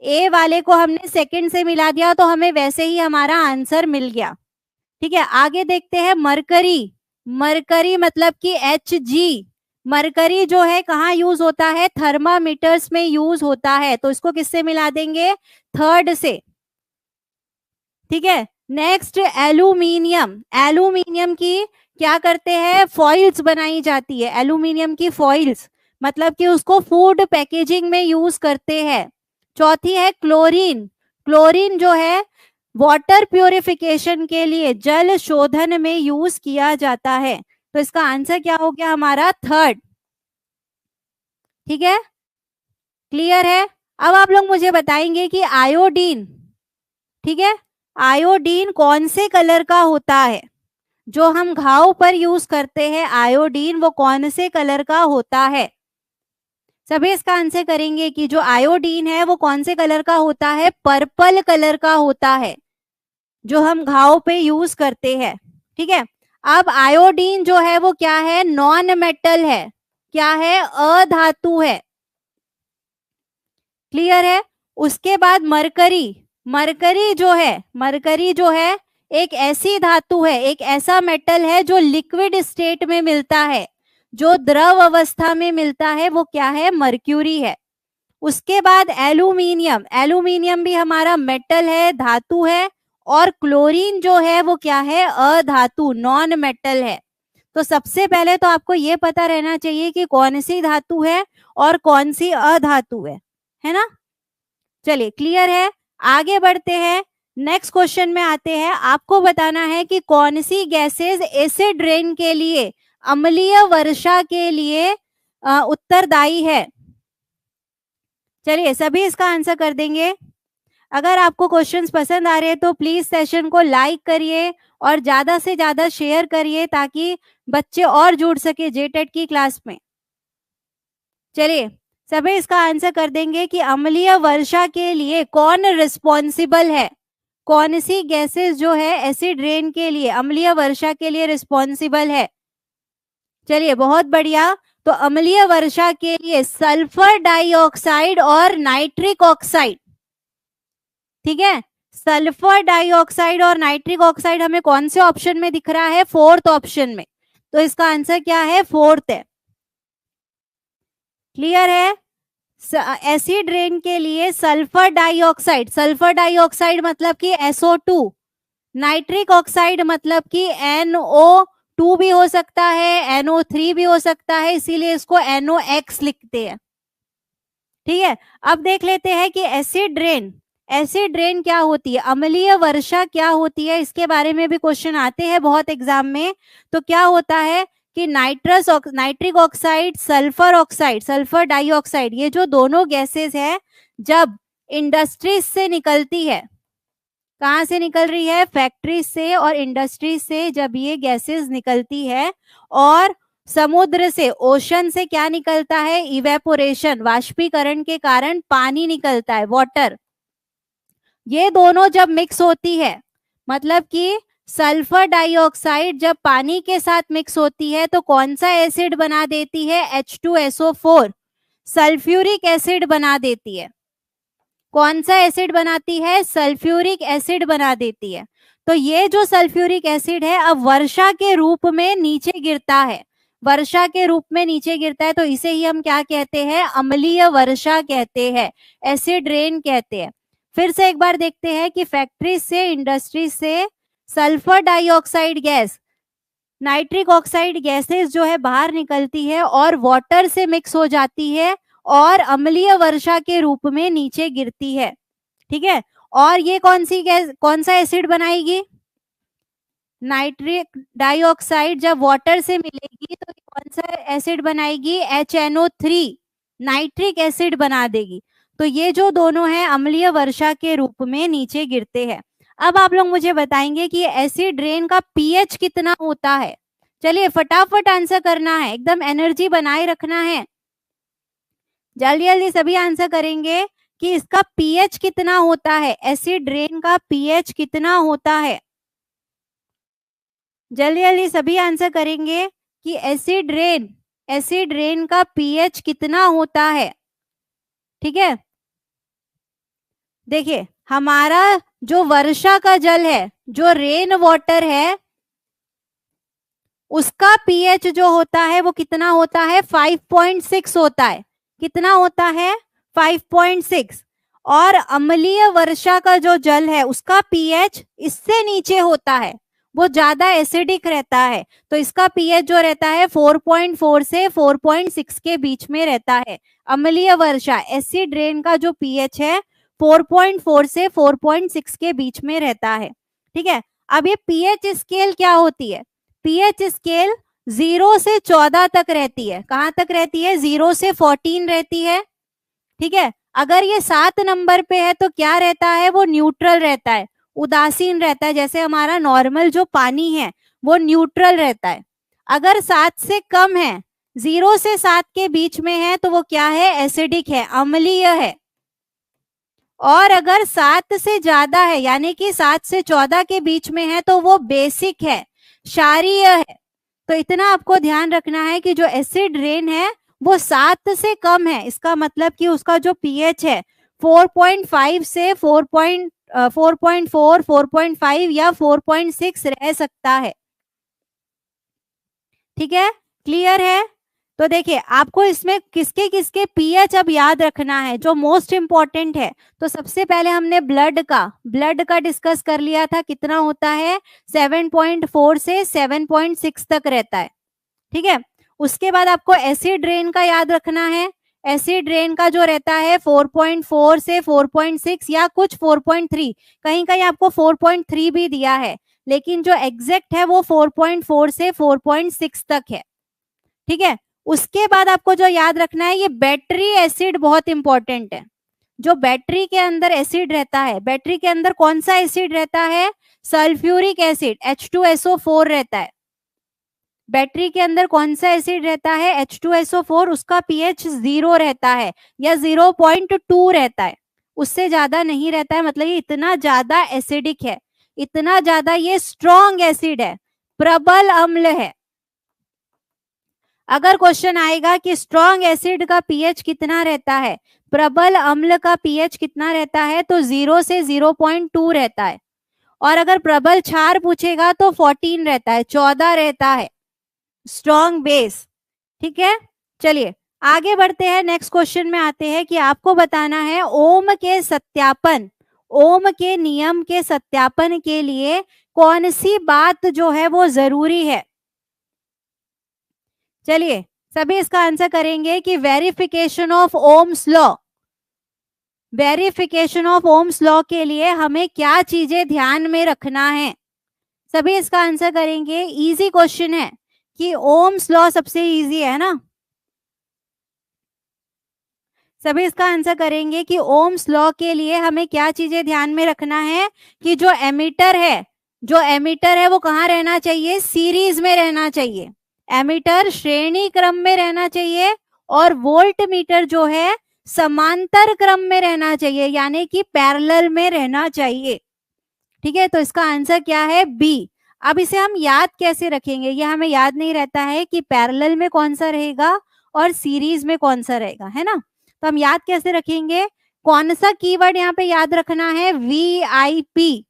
ए वाले को हमने सेकंड से मिला दिया, तो हमें वैसे ही हमारा आंसर मिल गया। ठीक है, आगे देखते हैं मरकरी, मरकरी मतलब कि Hg। मरकरी जो है कहाँ यूज होता है? थर्मामीटर्स में यूज होता है, तो इसको किससे मिला देंगे? थर्ड से। ठीक है, नेक्स्ट एल्यूमिनियम, एल्यूमिनियम की क्या करते हैं? फॉइल्स बनाई जाती है, एल्यूमिनियम की फॉइल्स, मतलब कि उसको फूड पैकेजिंग में यूज करते हैं। चौथी है क्लोरीन, क्लोरीन जो है वाटर प्यूरिफिकेशन के लिए, जल शोधन में यूज किया जाता है। तो इसका आंसर क्या हो गया हमारा? थर्ड। ठीक है, क्लियर है? अब आप लोग मुझे बताएंगे कि आयोडीन, ठीक है, आयोडीन कौन से कलर का होता है? जो हम घाव पर यूज करते हैं आयोडीन, वो कौन से कलर का होता है? सभी इसका आंसर करेंगे कि जो आयोडीन है वो कौन से कलर का होता है? पर्पल कलर का होता है, जो हम घाव पे यूज करते हैं। ठीक है, अब आयोडीन जो है वो क्या है? नॉन मेटल है, क्या है? अधातु है। क्लियर है? उसके बाद मरकरी, मरकरी जो है एक ऐसी धातु है, एक ऐसा मेटल है जो लिक्विड स्टेट में मिलता है, जो द्रव अवस्था में मिलता है, वो क्या है? मर्क्यूरी है। उसके बाद एल्यूमिनियम, एल्यूमिनियम भी हमारा मेटल है, धातु है। और क्लोरीन जो है वो क्या है? अधातु, नॉन मेटल है। तो सबसे पहले तो आपको ये पता रहना चाहिए कि कौन सी धातु है और कौन सी अधातु है ना? चलिए, क्लियर है? आगे बढ़ते हैं, नेक्स्ट क्वेश्चन में आते हैं। आपको बताना है कि कौन सी गैसेस एसिड रेन के लिए, अम्लीय वर्षा के लिए उत्तरदायी है। चलिए, सभी इसका आंसर कर देंगे। अगर आपको क्वेश्चंस पसंद आ रहे हैं तो प्लीज सेशन को लाइक करिए और ज्यादा से ज्यादा शेयर करिए ताकि बच्चे और जुड़ सके जेटेट की क्लास में। चलिए, सभी इसका आंसर कर देंगे कि अम्लीय वर्षा के लिए कौन रिस्पॉन्सिबल है? कौन सी गैसेस जो है एसिड रेन के लिए, अम्लीय वर्षा के लिए रिस्पॉन्सिबल है? चलिए, बहुत बढ़िया। तो अम्लीय वर्षा के लिए सल्फर डाइऑक्साइड और नाइट्रिक ऑक्साइड, ठीक है, सल्फर डाइऑक्साइड और नाइट्रिक ऑक्साइड हमें कौन से ऑप्शन में दिख रहा है? फोर्थ ऑप्शन में। तो इसका आंसर क्या है? फोर्थ है। क्लियर है? एसिड रेन के लिए सल्फर डाइऑक्साइड मतलब कि SO2, नाइट्रिक ऑक्साइड मतलब कि NO2 भी हो सकता है, NO3 भी हो सकता है, इसीलिए इसको NOx लिखते हैं। ठीक है, अब देख लेते हैं कि एसिड रेन क्या होती है, अम्लीय वर्षा क्या होती है, इसके बारे में भी क्वेश्चन आते हैं बहुत एग्जाम में। तो क्या होता है कि नाइट्रिक ऑक्साइड, सल्फर डाइऑक्साइड, ये जो दोनों गैसेस है, जब इंडस्ट्रीज से निकलती है, कहाँ से निकल रही है? फैक्ट्री से और इंडस्ट्रीज से जब ये गैसेस निकलती है, और समुद्र से, ओशन से क्या निकलता है? इवेपोरेशन, वाष्पीकरण के कारण पानी निकलता है, वाटर। ये दोनों जब मिक्स होती है, मतलब कि सल्फर डाइऑक्साइड जब पानी के साथ मिक्स होती है तो कौन सा एसिड बना देती है? H2SO4, सल्फ्यूरिक एसिड बना देती है। कौन सा एसिड बनाती है? सल्फ्यूरिक एसिड बना देती है। तो ये जो सल्फ्यूरिक एसिड है अब वर्षा के रूप में नीचे गिरता है, वर्षा के रूप में नीचे गिरता है, तो इसे ही हम क्या कहते हैं? अम्लीय वर्षा कहते हैं, एसिड रेन कहते हैं। फिर से एक बार देखते हैं कि फैक्ट्री से, इंडस्ट्री से sulphur dioxide gas, nitric oxide gases जो है बाहर निकलती है और वाटर से मिक्स हो जाती है और अम्लीय वर्षा के रूप में नीचे गिरती है। ठीक है, और ये कौन सी गैस, कौन सा एसिड बनाएगी? नाइट्रिक डाइऑक्साइड जब वाटर से मिलेगी तो कौन सा एसिड बनाएगी? HNO3, नाइट्रिक एसिड बना देगी। तो ये जो दोनों हैं अम्लीय वर्षा के रूप में नीचे गिरते हैं। अब आप लोग मुझे बताएंगे कि एसिड रेन का पीएच कितना होता है। चलिए, फटाफट आंसर करना है, एकदम एनर्जी बनाए रखना है, जल्दी जल्दी सभी आंसर करेंगे कि इसका पीएच कितना होता है, एसिड रेन का पीएच कितना होता है। जल्दी जल्दी सभी आंसर करेंगे कि एसिड रेन का पीएच कितना होता है। ठीक है, देखिए, हमारा जो वर्षा का जल है, जो रेन वाटर है, उसका पीएच जो होता है वो कितना होता है? 5.6 होता है। कितना होता है? 5.6। और अम्लीय वर्षा का जो जल है उसका पीएच इससे नीचे होता है, वो ज्यादा एसिडिक रहता है, तो इसका पीएच जो रहता है 4.4 से 4.6 के बीच में रहता है। अम्लीय वर्षा, एसिड रेन का जो पीएच है 4.4 से 4.6 के बीच में रहता है। ठीक है, अब ये पीएच स्केल क्या होती है? पीएच स्केल 0 से 14 तक रहती है। कहाँ तक रहती है? 0 से 14 रहती है। ठीक है, अगर ये 7 नंबर पे है तो क्या रहता है? वो न्यूट्रल रहता है, उदासीन रहता है। जैसे हमारा नॉर्मल जो पानी है वो न्यूट्रल रहता है। अगर 7 से कम है, 0 से 7 के बीच में है, तो वो क्या है? एसिडिक है, अम्लीय है। और अगर 7 से ज्यादा है, यानी कि 7 से 14 के बीच में है, तो वो बेसिक है, क्षारीय है। तो इतना आपको ध्यान रखना है कि जो एसिड रेन है वो 7 से कम है, इसका मतलब कि उसका जो पीएच है 4.5 से 4.4, 4.5 या 4.6 रह सकता है। ठीक है, क्लियर है? तो देखिए, आपको इसमें किसके किसके पीएच अब याद रखना है जो मोस्ट इंपॉर्टेंट है। तो सबसे पहले हमने ब्लड का डिस्कस कर लिया था, कितना होता है? 7.4 से 7.6 तक रहता है। ठीक है, उसके बाद आपको एसिड रेन का याद रखना है। एसिड रेन का जो रहता है 4.4 से 4.6 या कुछ 4.3, कहीं कहीं आपको 4.3 भी दिया है, लेकिन जो एग्जैक्ट है वो 4.4 से 4.6 तक है। ठीक है, उसके बाद आपको जो याद रखना है, ये बैटरी एसिड बहुत इंपॉर्टेंट है। जो बैटरी के अंदर एसिड रहता है, बैटरी के अंदर कौन सा एसिड रहता है? सल्फ्यूरिक एसिड, H2SO4 रहता है। बैटरी के अंदर कौन सा एसिड रहता है? H2SO4। उसका पीएच 0 रहता है या 0.2 रहता है, उससे ज्यादा नहीं रहता है। मतलब ये इतना ज्यादा एसिडिक है, इतना ज्यादा ये स्ट्रॉन्ग एसिड है, प्रबल अम्ल है। अगर क्वेश्चन आएगा कि स्ट्रॉन्ग एसिड का पीएच कितना रहता है, प्रबल अम्ल का पीएच कितना रहता है, तो 0 से 0.2 रहता है। और अगर प्रबल क्षार पूछेगा तो 14 रहता है, 14 रहता है, स्ट्रॉन्ग बेस। ठीक है, चलिए आगे बढ़ते हैं। नेक्स्ट क्वेश्चन में आते हैं कि आपको बताना है ओम के सत्यापन, ओम के नियम के सत्यापन के लिए कौन सी बात जो है वो जरूरी है। चलिए सभी इसका आंसर करेंगे कि verification of Ohm's law, verification of Ohm's law के लिए हमें क्या चीजें ध्यान में रखना है। सभी इसका आंसर करेंगे। इजी क्वेश्चन है कि ओम्स लॉ सबसे इजी है ना। सभी इसका आंसर करेंगे कि ओम्स लॉ के लिए हमें क्या चीजें ध्यान में रखना है कि जो एमीटर है, जो एमीटर है वो कहाँ रहना चाहिए? सीरीज में रहना चाहिए। एमीटर श्रेणी क्रम में रहना चाहिए और वोल्ट मीटर जो है समांतर क्रम में रहना चाहिए, यानी कि पैरेलल में रहना चाहिए। ठीक है, तो इसका आंसर क्या है? बी। अब इसे हम याद कैसे रखेंगे? ये हमें याद नहीं रहता है कि पैरेलल में कौन सा रहेगा और सीरीज में कौन सा रहेगा, है ना। तो हम याद कैसे रखेंगे? कौन सा कीवर्ड यहाँ पे याद रखना है? VIP।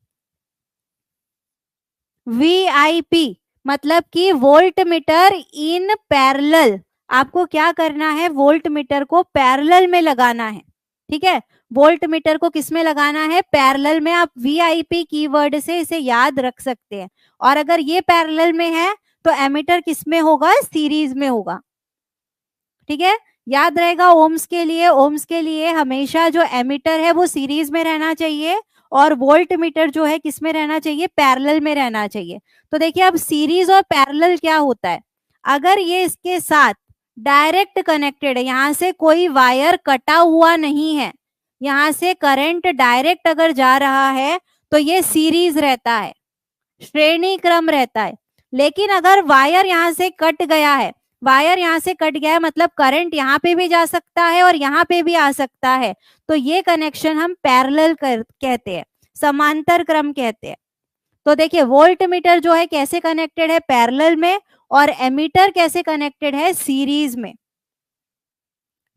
VIP मतलब कि वोल्ट मीटर इन पैरेलल। आपको क्या करना है? वोल्ट मीटर को पैरेलल में लगाना है। ठीक है, वोल्ट मीटर को किस में लगाना है? पैरेलल में। आप VIP कीवर्ड से इसे याद रख सकते हैं। और अगर ये पैरेलल में है तो एमीटर किस में होगा? सीरीज में होगा। ठीक है, याद रहेगा ओम्स के लिए, ओम्स के लिए हमेशा जो एमीटर है वो सीरीज में रहना चाहिए और वोल्ट मीटर जो है किस में रहना चाहिए? पैरेलल में रहना चाहिए। तो देखिए अब सीरीज और पैरेलल क्या होता है? अगर ये इसके साथ डायरेक्ट कनेक्टेड है, यहाँ से कोई वायर कटा हुआ नहीं है, यहाँ से करंट डायरेक्ट अगर जा रहा है तो ये सीरीज रहता है, श्रेणी क्रम रहता है। लेकिन अगर वायर यहाँ से कट गया है, वायर यहाँ से कट गया है मतलब करंट यहाँ पे भी जा सकता है और यहाँ पे भी आ सकता है, तो ये कनेक्शन हम पैरेलल कहते हैं, समांतर क्रम कहते हैं। तो देखिए वोल्ट मीटर जो है कैसे कनेक्टेड है? पैरेलल में। और एमीटर कैसे कनेक्टेड है? सीरीज में।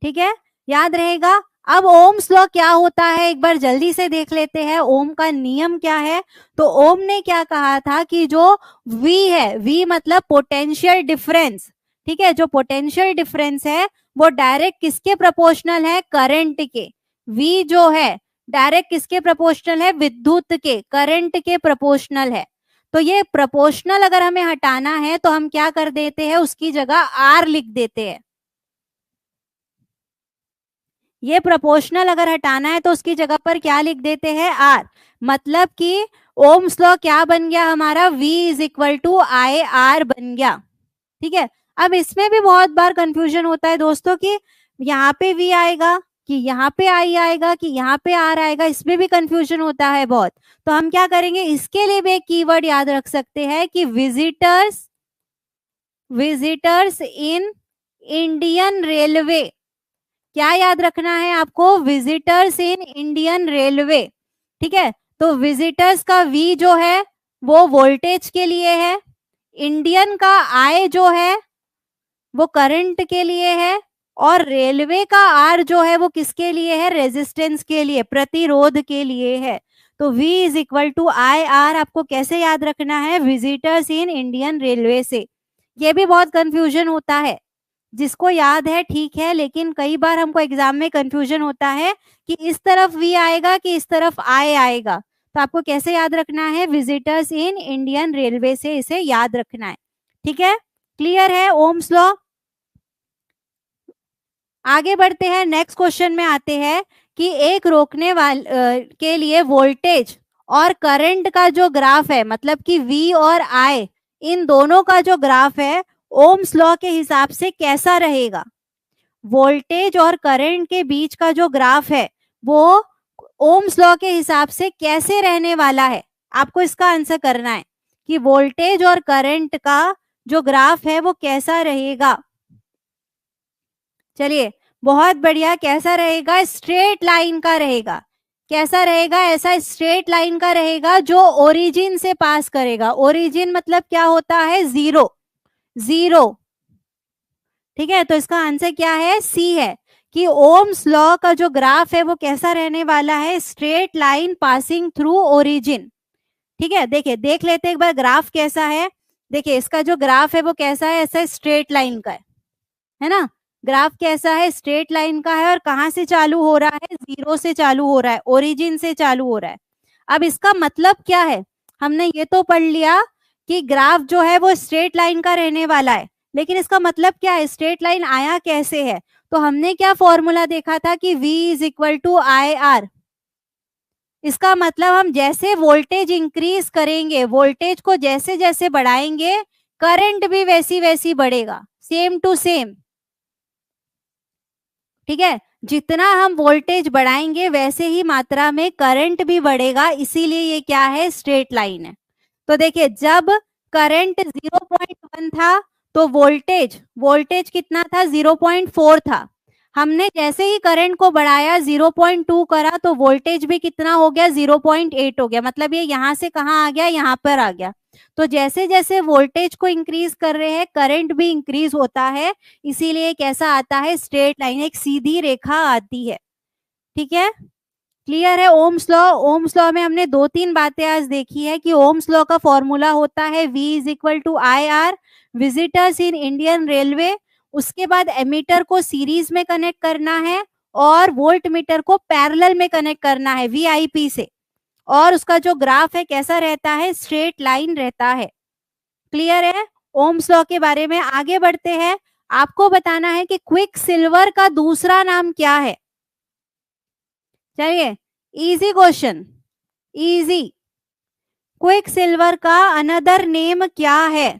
ठीक है, याद रहेगा। अब ओम्स लॉ क्या होता है एक बार जल्दी से देख लेते हैं। ओम का नियम क्या है? तो ओम ने क्या कहा था कि जो V है, V मतलब पोटेंशियल डिफरेंस। ठीक है, जो पोटेंशियल डिफरेंस है वो डायरेक्ट किसके प्रोपोर्शनल है? करंट के। V जो है डायरेक्ट किसके प्रोपोर्शनल है? विद्युत के, करंट के प्रोपोर्शनल है। तो ये प्रोपोर्शनल अगर हमें हटाना है तो हम क्या कर देते हैं? उसकी जगह R लिख देते हैं। ये प्रोपोर्शनल अगर हटाना है तो उसकी जगह पर क्या लिख देते हैं, आर। मतलब कि ओम्स लॉ क्या बन गया हमारा, V is equal to I R बन गया। ठीक है, अब इसमें भी बहुत बार कंफ्यूजन होता है दोस्तों कि यहाँ पे V आएगा कि यहाँ पे आई आएगा कि यहाँ पे आर आएगा, इसमें भी कंफ्यूजन होता है बहुत। तो हम क्या करेंगे, इसके लिए भी एक कीवर्ड याद रख सकते हैं कि visitors, visitors in Indian railway. क्या याद रखना है आपको, विजिटर्स इन इंडियन रेलवे। ठीक है, तो विजिटर्स का V जो है वो वोल्टेज के लिए है, इंडियन का I जो है वो करंट के लिए है, और रेलवे का R जो है वो किसके लिए है, रेजिस्टेंस के लिए, प्रतिरोध के लिए है। तो V is equal to I R आपको कैसे याद रखना है, विजिटर्स इन इंडियन रेलवे से। ये भी बहुत कंफ्यूजन होता है, जिसको याद है ठीक है, लेकिन कई बार हमको एग्जाम में कंफ्यूजन होता है कि इस तरफ V आएगा कि इस तरफ I आएगा। तो आपको कैसे याद रखना है, विजिटर्स इन इंडियन रेलवे से इसे याद रखना है। ठीक है, क्लियर है ओम्स लॉ। आगे बढ़ते हैं, नेक्स्ट क्वेश्चन में आते हैं कि एक रोकने वाले के लिए वोल्टेज और करंट का जो ग्राफ है, मतलब कि V और I इन दोनों का जो ग्राफ है ओम्स लॉ के हिसाब से कैसा रहेगा। वोल्टेज और करंट के बीच का जो ग्राफ है वो ओम्स लॉ के हिसाब से कैसे रहने वाला है, आपको इसका आंसर करना है कि वोल्टेज और करंट का जो ग्राफ है वो कैसा रहेगा। चलिए, बहुत बढ़िया, कैसा रहेगा, स्ट्रेट लाइन का रहेगा। कैसा रहेगा, ऐसा स्ट्रेट लाइन का रहेगा जो ओरिजिन से पास करेगा। ओरिजिन मतलब क्या होता है, जीरो, जीरो। ठीक है, तो इसका आंसर क्या है, सी है कि ओम्स लॉ का जो ग्राफ है वो कैसा रहने वाला है, straight line passing through origin. ठीक है, देखिए देख लेते हैं एक बार ग्राफ कैसा है। देखिए इसका जो ग्राफ है वो कैसा है, ऐसा स्ट्रेट लाइन का है ना। ग्राफ कैसा है, स्ट्रेट लाइन का है, और कहाँ से चालू हो रहा है, जीरो से चालू हो रहा है, ओरिजिन से चालू हो रहा है। अब इसका मतलब क्या है, हमने ये तो पढ़ लिया कि ग्राफ जो है वो स्ट्रेट लाइन का रहने वाला है, लेकिन इसका मतलब क्या है, स्ट्रेट लाइन आया कैसे है। तो हमने क्या फॉर्मूला देखा था कि V is equal to I R. इसका मतलब हम जैसे वोल्टेज इंक्रीज करेंगे, वोल्टेज को जैसे जैसे बढ़ाएंगे, करंट भी वैसी वैसी बढ़ेगा, सेम टू सेम। ठीक है, जितना हम वोल्टेज बढ़ाएंगे वैसे ही मात्रा में करंट भी बढ़ेगा, इसीलिए ये क्या है, स्ट्रेट लाइन है। तो देखिए जब करंट 0.1 था तो वोल्टेज, वोल्टेज कितना था, 0.4 था। हमने जैसे ही करंट को बढ़ाया 0.2 करा तो वोल्टेज भी कितना हो गया, 0.8 हो गया। मतलब ये यहाँ से कहाँ आ गया, यहाँ पर आ गया। तो जैसे जैसे वोल्टेज को इंक्रीज कर रहे हैं करंट भी इंक्रीज होता है, इसीलिए कैसा आता है, स्ट्रेट लाइन, एक सीधी रेखा आती है। ठीक है, क्लियर है। ओम्स लॉ, ओम्स लॉ में हमने दो तीन बातें आज देखी है कि ओम्स लॉ का फॉर्मूला होता है V is equal to I R, visitors in Indian railway. उसके बाद एमीटर को सीरीज में कनेक्ट करना है और वोल्ट मीटर को पैरेलल में कनेक्ट करना है VIP से, और उसका जो ग्राफ है कैसा रहता है, स्ट्रेट लाइन रहता है। क्लियर है ओम्स लॉ के बारे में। आगे बढ़ते हैं, आपको बताना है कि क्विक सिल्वर का दूसरा नाम क्या है। चलिए, easy question, easy. Quick silver का अनदर नेम क्या है,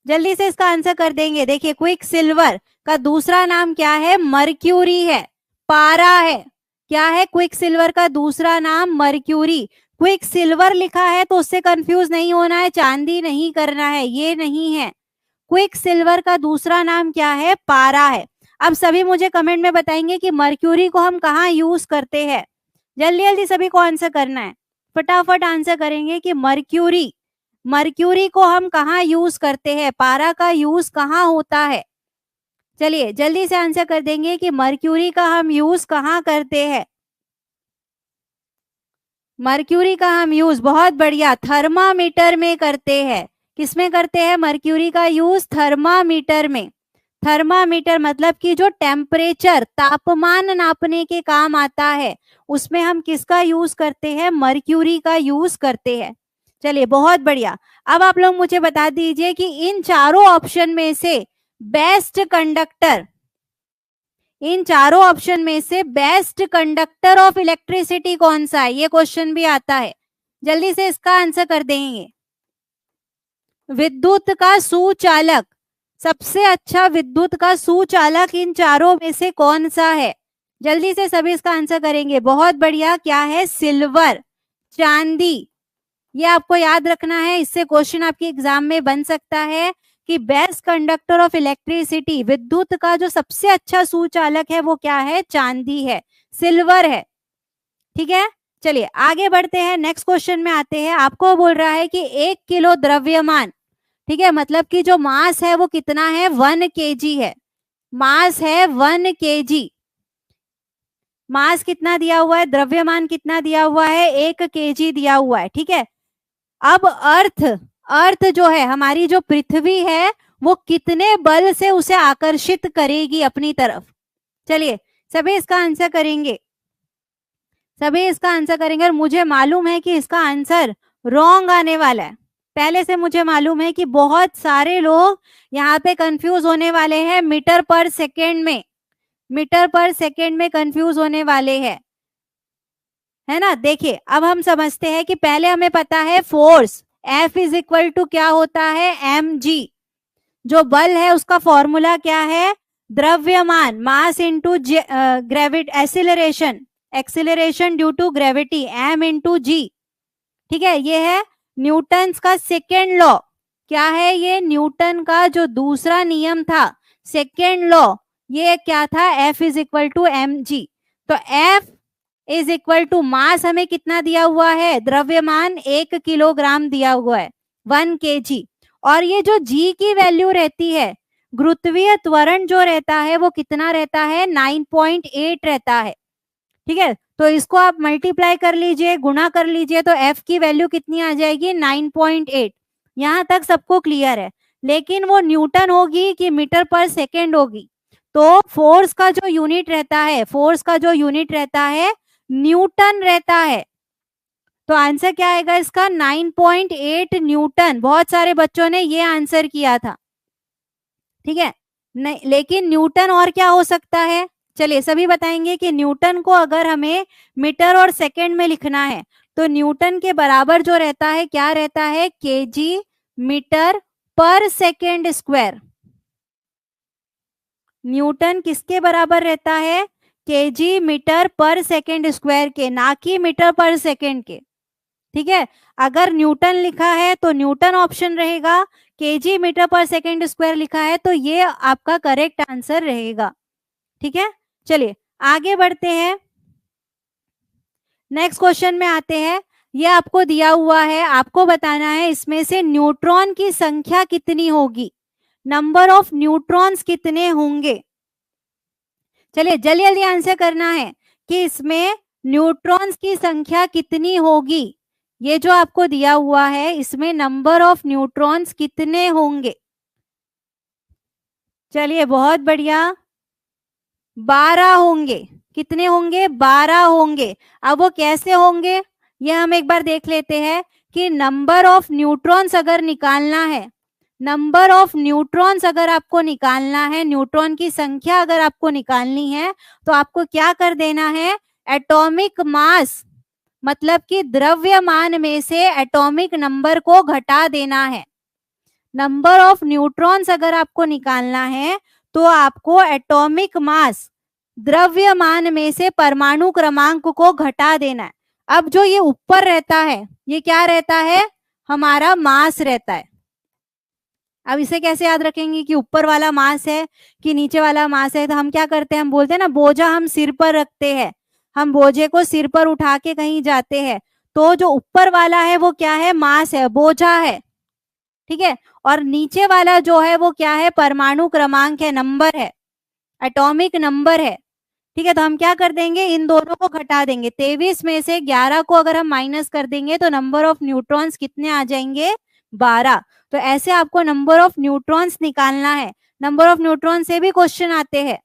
जल्दी से इसका आंसर कर देंगे। देखिए क्विक सिल्वर का दूसरा नाम क्या है, मर्क्यूरी है, पारा है। क्या है क्विक सिल्वर का दूसरा नाम, मर्क्यूरी। क्विक सिल्वर लिखा है तो उससे कंफ्यूज नहीं होना है, चांदी नहीं करना है, ये नहीं है। क्विक सिल्वर का दूसरा नाम क्या है, पारा है। अब सभी मुझे कमेंट में बताएंगे कि मर्क्यूरी को हम कहाँ यूज करते हैं। जल्दी जल्दी सभी को आंसर करना है, फटाफट आंसर करेंगे कि मर्क्यूरी, मर्क्यूरी को हम कहाँ यूज करते हैं, पारा का यूज कहाँ होता है। चलिए जल्दी से आंसर कर देंगे कि मर्क्यूरी का हम यूज कहाँ करते हैं। मर्क्यूरी का हम यूज, बहुत बढ़िया, थर्मामीटर में करते हैं। किसमें करते हैं मर्क्यूरी का यूज, थर्मामीटर में। थर्मामीटर मतलब कि जो टेम्परेचर, तापमान नापने के काम आता है, उसमें हम किसका यूज करते हैं, मर्क्यूरी का यूज करते हैं। चलिए बहुत बढ़िया। अब आप लोग मुझे बता दीजिए कि इन चारों ऑप्शन में से बेस्ट कंडक्टर, इन चारों ऑप्शन में से बेस्ट कंडक्टर ऑफ इलेक्ट्रिसिटी कौन सा है, ये क्वेश्चन भी आता है, जल्दी से इसका आंसर कर देंगे। विद्युत का सुचालक, सबसे अच्छा विद्युत का सुचालक इन चारों में से कौन सा है, जल्दी से सभी इसका आंसर करेंगे। बहुत बढ़िया, क्या है, सिल्वर, चांदी। ये आपको याद रखना है, इससे क्वेश्चन आपके एग्जाम में बन सकता है कि बेस्ट कंडक्टर ऑफ इलेक्ट्रिसिटी, विद्युत का जो सबसे अच्छा सुचालक है वो क्या है, चांदी है, सिल्वर है। ठीक है, चलिए आगे बढ़ते हैं, नेक्स्ट क्वेश्चन में आते हैं। आपको बोल रहा है कि 1 किलो द्रव्यमान, ठीक है, मतलब कि जो मास है वो कितना है, 1 केजी है, मास है 1 केजी। मास कितना दिया हुआ है, द्रव्यमान कितना दिया हुआ है, 1 केजी दिया हुआ है। ठीक है, अब अर्थ जो है, हमारी जो पृथ्वी है, वो कितने बल से उसे आकर्षित करेगी अपनी तरफ। चलिए सभी इसका आंसर करेंगे, सभी इसका आंसर करेंगे। और मुझे मालूम है कि इसका आंसर रॉन्ग आने वाला है, पहले से मुझे मालूम है कि बहुत सारे लोग यहाँ पे कंफ्यूज होने वाले हैं, मीटर पर सेकेंड में, मीटर पर सेकेंड में कंफ्यूज होने वाले हैं, है ना। देखिए अब हम समझते हैं कि पहले हमें पता है force F is equal to क्या होता है, mg। जो बल है उसका फॉर्मूला क्या है, द्रव्यमान, mass into gravity, acceleration, acceleration due to gravity, m into G. ठीक है, ये है न्यूटन का सेकेंड लॉ। क्या है ये, न्यूटन का जो दूसरा नियम था, सेकेंड लॉ, ये क्या था, F is equal to mg। तो F is equal to mass हमें कितना दिया हुआ है, द्रव्यमान 1 किलोग्राम दिया हुआ है, 1 केजी। और ये जो g की वैल्यू रहती है, गुरुत्वीय त्वरण जो रहता है वो कितना रहता है, 9.8 रहता है। ठीक है, तो इसको आप मल्टीप्लाई कर लीजिए, गुणा कर लीजिए, तो F की वैल्यू कितनी आ जाएगी, 9.8। यहाँ तक सबको क्लियर है, लेकिन वो न्यूटन होगी कि मीटर पर सेकेंड होगी। तो फोर्स का जो यूनिट रहता है, फोर्स का जो यूनिट रहता है न्यूटन रहता है। तो आंसर क्या आएगा इसका, 9.8 न्यूटन। बहुत सारे बच्चों ने ये आंसर किया था। ठीक है, नहीं, लेकिन न्यूटन और क्या हो सकता है, चलिए सभी बताएंगे कि न्यूटन को अगर हमें मीटर और सेकंड में लिखना है तो न्यूटन के बराबर जो रहता है, क्या रहता है, केजी मीटर पर सेकेंड स्क्वायर। न्यूटन किसके बराबर रहता है, केजी मीटर पर सेकेंड स्क्वायर के, ना कि मीटर पर सेकेंड के। ठीक है, अगर न्यूटन लिखा है तो न्यूटन ऑप्शन रहेगा, केजी मीटर पर सेकेंड स्क्वायर लिखा है तो ये आपका करेक्ट आंसर रहेगा। ठीक है, चलिए आगे बढ़ते हैं, नेक्स्ट क्वेश्चन में आते हैं। ये आपको दिया हुआ है, आपको बताना है इसमें से न्यूट्रॉन की संख्या कितनी होगी, नंबर ऑफ न्यूट्रॉन्स कितने होंगे। चलिए जल्दी जल्दी आंसर करना है कि इसमें न्यूट्रॉन्स की संख्या कितनी होगी। ये जो आपको दिया हुआ है, इसमें नंबर ऑफ न्यूट्रॉन्स कितने होंगे। चलिए बहुत बढ़िया, 12 होंगे। कितने होंगे, 12 होंगे। अब वो कैसे होंगे, ये हम एक बार देख लेते हैं कि नंबर ऑफ न्यूट्रॉन्स अगर निकालना है, नंबर ऑफ न्यूट्रॉन्स अगर आपको निकालना है, न्यूट्रॉन की संख्या अगर आपको निकालनी है, तो आपको क्या कर देना है, एटॉमिक मास, मतलब कि द्रव्यमान में से एटॉमिक नंबर को घटा देना है। नंबर ऑफ न्यूट्रॉन्स अगर आपको निकालना है तो आपको एटॉमिक मास, द्रव्यमान में से परमाणु क्रमांक को घटा देना है। अब जो ये ऊपर रहता है, ये क्या रहता है, हमारा मास रहता है। अब इसे कैसे याद रखेंगे कि ऊपर वाला मास है कि नीचे वाला मास है, तो हम क्या करते हैं, हम बोलते हैं ना, बोझा हम सिर पर रखते हैं, हम बोझे को सिर पर उठा के कहीं जाते हैं, तो जो ऊपर वाला है वो क्या है, मास है, बोझा है। ठीक है, और नीचे वाला जो है वो क्या है, परमाणु क्रमांक है, नंबर है, एटॉमिक नंबर है। ठीक है, तो हम क्या कर देंगे, इन दोनों को घटा देंगे। 23 में से 11 को अगर हम माइनस कर देंगे तो नंबर ऑफ न्यूट्रॉन्स कितने आ जाएंगे, 12। तो ऐसे आपको नंबर ऑफ न्यूट्रॉन्स निकालना है। नंबर ऑफ न्यूट्रॉन से भी क्वेश्चन आते हैं।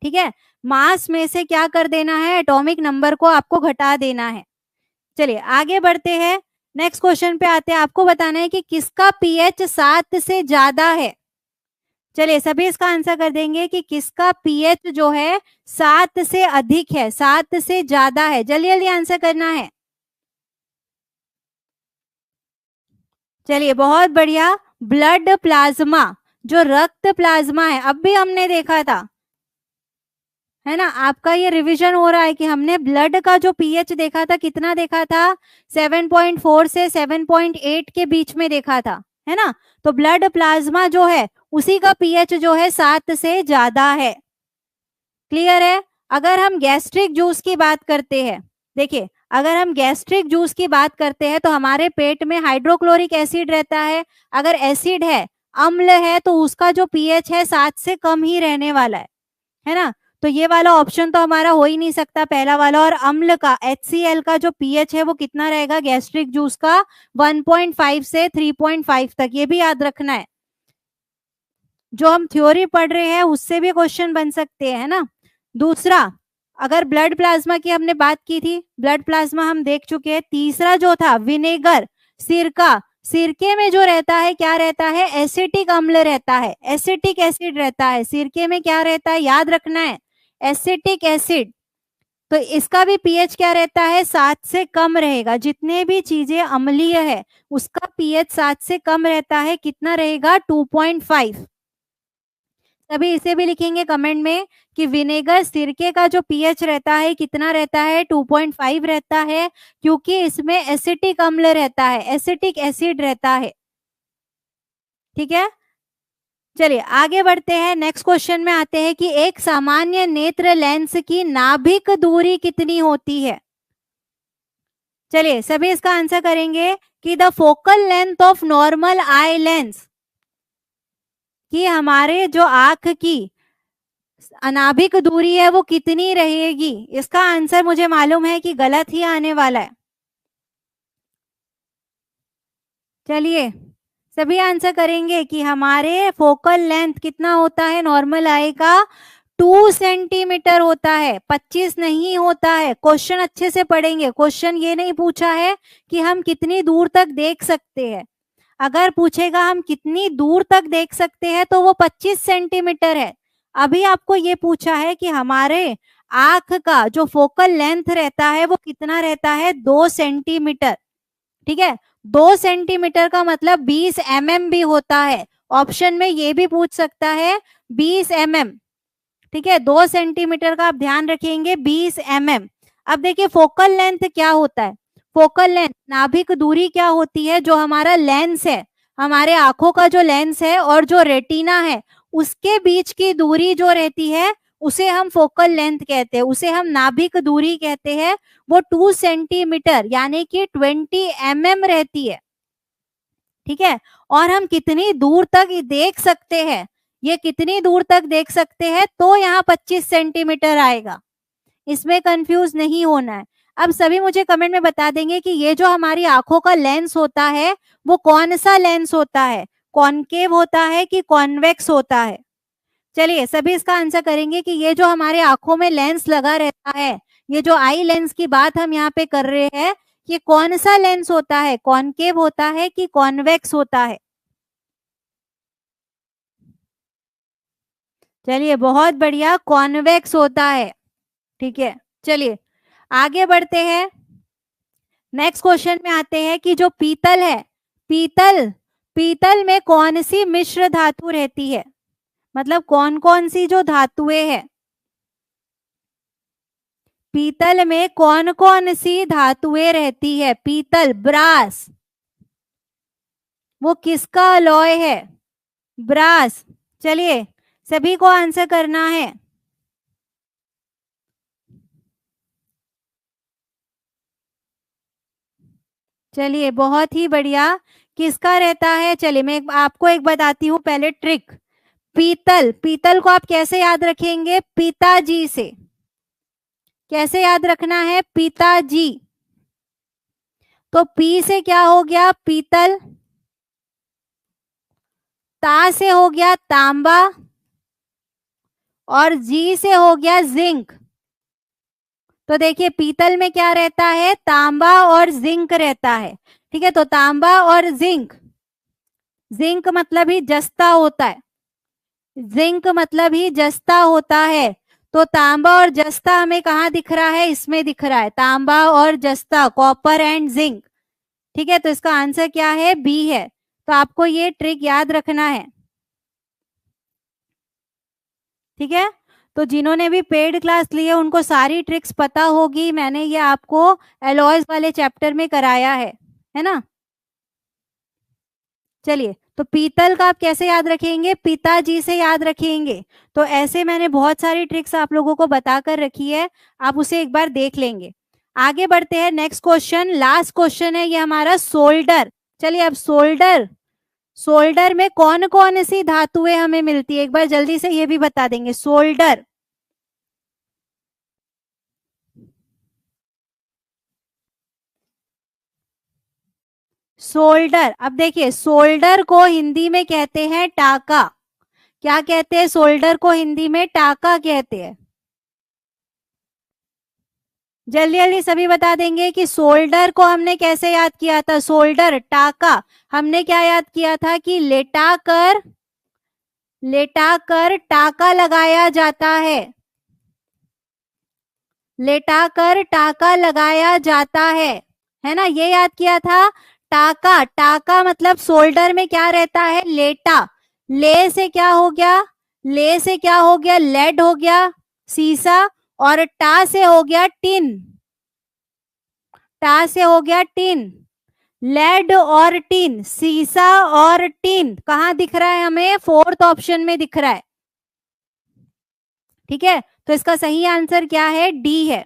ठीक है, मास में से क्या कर देना है, एटॉमिक नंबर को आपको घटा देना है। चलिए आगे बढ़ते हैं, नेक्स्ट क्वेश्चन पे आते हैं। आपको बताना है कि किसका पीएच 7 से ज्यादा है। चलिए सभी इसका आंसर कर देंगे कि किसका पीएच जो है 7 से अधिक है, 7 से ज्यादा है। जल्दी जल्दी आंसर करना है। चलिए बहुत बढ़िया। ब्लड प्लाज्मा, जो रक्त प्लाज्मा है, अब भी हमने देखा था, है ना। आपका ये रिवीजन हो रहा है कि हमने ब्लड का जो पीएच देखा था, कितना देखा था, 7.4 से 7.8 के बीच में देखा था, है ना। तो ब्लड प्लाज्मा जो है उसी का पीएच जो है 7 से ज्यादा है। क्लियर है। अगर हम गैस्ट्रिक जूस की बात करते हैं, देखिए अगर हम गैस्ट्रिक जूस की बात करते हैं तो हमारे पेट में हाइड्रोक्लोरिक एसिड रहता है। अगर एसिड है, अम्ल है, तो उसका जो पीएच है 7 से कम ही रहने वाला है ना। तो ये वाला ऑप्शन तो हमारा हो ही नहीं सकता, पहला वाला। और अम्ल का HCl का जो पीएच है वो कितना रहेगा गैस्ट्रिक जूस का, 1.5 से 3.5 तक। ये भी याद रखना है, जो हम थ्योरी पढ़ रहे हैं उससे भी क्वेश्चन बन सकते हैं, है ना। दूसरा, अगर ब्लड प्लाज्मा की हमने बात की थी, ब्लड प्लाज्मा हम देख चुके हैं। तीसरा जो था विनेगर, सिरका, सिरके में जो रहता है क्या रहता है, एसिटिक अम्ल रहता है, एसिटिक एसिड रहता है। सिरके में क्या रहता है, याद रखना है, एसिटिक एसिड। तो इसका भी पीएच क्या रहता है, 7 से कम रहेगा। जितने भी चीजें अम्लीय है उसका पीएच 7 से कम रहता है। कितना रहेगा, 2.5। तभी इसे भी लिखेंगे कमेंट में कि विनेगर, सिरके का जो पीएच रहता है कितना रहता है, 2.5 रहता है, क्योंकि इसमें एसिटिक अम्ल रहता है, एसिटिक एसिड रहता है। ठीक है। चलिए आगे बढ़ते हैं, नेक्स्ट क्वेश्चन में आते हैं कि एक सामान्य नेत्र लेंस की नाभिक दूरी कितनी होती है। चलिए सभी इसका आंसर करेंगे कि the focal length of normal eye lens, कि हमारे जो आंख की अनाभिक दूरी है वो कितनी रहेगी। इसका आंसर मुझे मालूम है कि गलत ही आने वाला है। चलिए सभी आंसर करेंगे कि हमारे फोकल लेंथ कितना होता है नॉर्मल आई का, 2 सेंटीमीटर होता है, 25 नहीं होता है। क्वेश्चन अच्छे से पढ़ेंगे, क्वेश्चन ये नहीं पूछा है कि हम कितनी दूर तक देख सकते हैं। अगर पूछेगा हम कितनी दूर तक देख सकते हैं तो वो 25 सेंटीमीटर है। अभी आपको ये पूछा है कि हमारे आंख का जो फोकल लेंथ रहता है वो कितना रहता है, 2 सेंटीमीटर। ठीक है, 2 सेंटीमीटर का मतलब 20 mm भी होता है। ऑप्शन में ये भी पूछ सकता है 20 mm। ठीक है, 2 सेंटीमीटर का आप ध्यान रखेंगे, 20 mm। अब देखिए फोकल लेंथ क्या होता है, फोकल लेंथ नाभिक दूरी क्या होती है, जो हमारा लेंस है, हमारे आंखों का जो लेंस है और जो रेटिना है उसके बीच की दूरी जो रहती है उसे हम फोकल लेंथ कहते हैं, उसे हम नाभिक दूरी कहते हैं। वो 2 सेंटीमीटर यानी कि 20 mm रहती है। ठीक है, और हम कितनी दूर तक देख सकते हैं, ये कितनी दूर तक देख सकते हैं, तो यहाँ 25 सेंटीमीटर आएगा। इसमें कंफ्यूज नहीं होना है। अब सभी मुझे कमेंट में बता देंगे कि ये जो हमारी आंखों का लेंस होता है वो कौन सा लेंस होता है, कॉनकेव होता है कि कॉन्वेक्स होता है। चलिए सभी इसका आंसर करेंगे कि ये जो हमारे आंखों में लेंस लगा रहता है, ये जो आई लेंस की बात हम यहाँ पे कर रहे हैं, ये कौन सा लेंस होता है, कॉनकेव होता है कि कॉन्वेक्स होता है। चलिए बहुत बढ़िया, कॉन्वेक्स होता है। ठीक है, चलिए आगे बढ़ते हैं, नेक्स्ट क्वेश्चन में आते हैं कि जो पीतल है, पीतल, पीतल में कौन सी मिश्र धातु रहती है, मतलब कौन कौन सी जो धातुएं हैं, पीतल में कौन कौन सी धातुएं रहती है। पीतल, ब्रास, वो किसका अलॉय है, ब्रास। चलिए सभी को आंसर करना है। चलिए बहुत ही बढ़िया, किसका रहता है। चलिए मैं आपको एक बताती हूँ पहले ट्रिक। पीतल, पीतल को आप कैसे याद रखेंगे, पिताजी से। कैसे याद रखना है, पिताजी। तो पी से क्या हो गया, पीतल, ता से हो गया तांबा, और जी से हो गया जिंक। तो देखिए पीतल में क्या रहता है, तांबा और जिंक रहता है। ठीक है, तो तांबा और जिंक, जिंक मतलब ही जस्ता होता है, जिंक मतलब ही जस्ता होता है, तो तांबा और जस्ता हमें कहाँ दिख रहा है, इसमें दिख रहा है, तांबा और जस्ता, कॉपर एंड जिंक। ठीक है, तो इसका आंसर क्या है, बी है। तो आपको ये ट्रिक याद रखना है। ठीक है, तो जिन्होंने भी पेड क्लास ली है उनको सारी ट्रिक्स पता होगी, मैंने ये आपको एलॉयज वाले चैप्टर में कराया है ना। चलिए, तो पीतल का आप कैसे याद रखेंगे, पिताजी से याद रखेंगे। तो ऐसे मैंने बहुत सारी ट्रिक्स आप लोगों को बता कर रखी है, आप उसे एक बार देख लेंगे। आगे बढ़ते हैं, नेक्स्ट क्वेश्चन, लास्ट क्वेश्चन है ये हमारा, सोल्डर। चलिए, अब सोल्डर, सोल्डर में कौन कौन सी धातुएं हमें मिलती है, एक बार जल्दी से ये भी बता देंगे। सोल्डर, सोल्डर, अब देखिए सोल्डर को हिंदी में कहते हैं टाका। क्या कहते हैं, सोल्डर को हिंदी में टाका कहते हैं। जल्दी जल्दी सभी बता देंगे कि सोल्डर को हमने कैसे याद किया था, सोल्डर टाका, हमने क्या याद किया था कि लेटाकर, लेटाकर टाका लगाया जाता लेटाकर टाका लगाया जाता है ना, ये याद किया था। टाका, टाका मतलब सोल्डर में क्या रहता है, लेटा, ले से क्या हो गया, ले से क्या हो गया, लेड हो गया, सीसा, और टा से हो गया टिन, टा से हो गया टिन, लेड और टिन, सीसा और टिन कहाँ दिख रहा है हमें, फोर्थ ऑप्शन में दिख रहा है। ठीक है, तो इसका सही आंसर क्या है, डी है।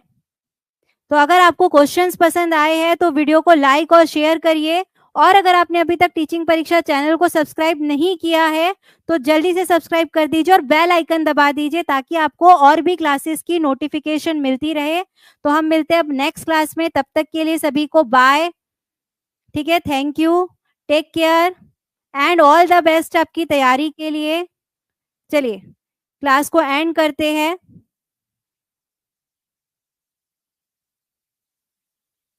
तो अगर आपको क्वेश्चंस पसंद आए हैं तो वीडियो को लाइक और शेयर करिए, और अगर आपने अभी तक टीचिंग परीक्षा चैनल को सब्सक्राइब नहीं किया है तो जल्दी से सब्सक्राइब कर दीजिए और बेल आइकन दबा दीजिए, ताकि आपको और भी क्लासेस की नोटिफिकेशन मिलती रहे। तो हम मिलते हैं अब नेक्स्ट क्लास में, तब तक के लिए सभी को बाय। ठीक है, thank you, take care and all the best आपकी तैयारी के लिए। चलिए, क्लास को एंड करते हैं।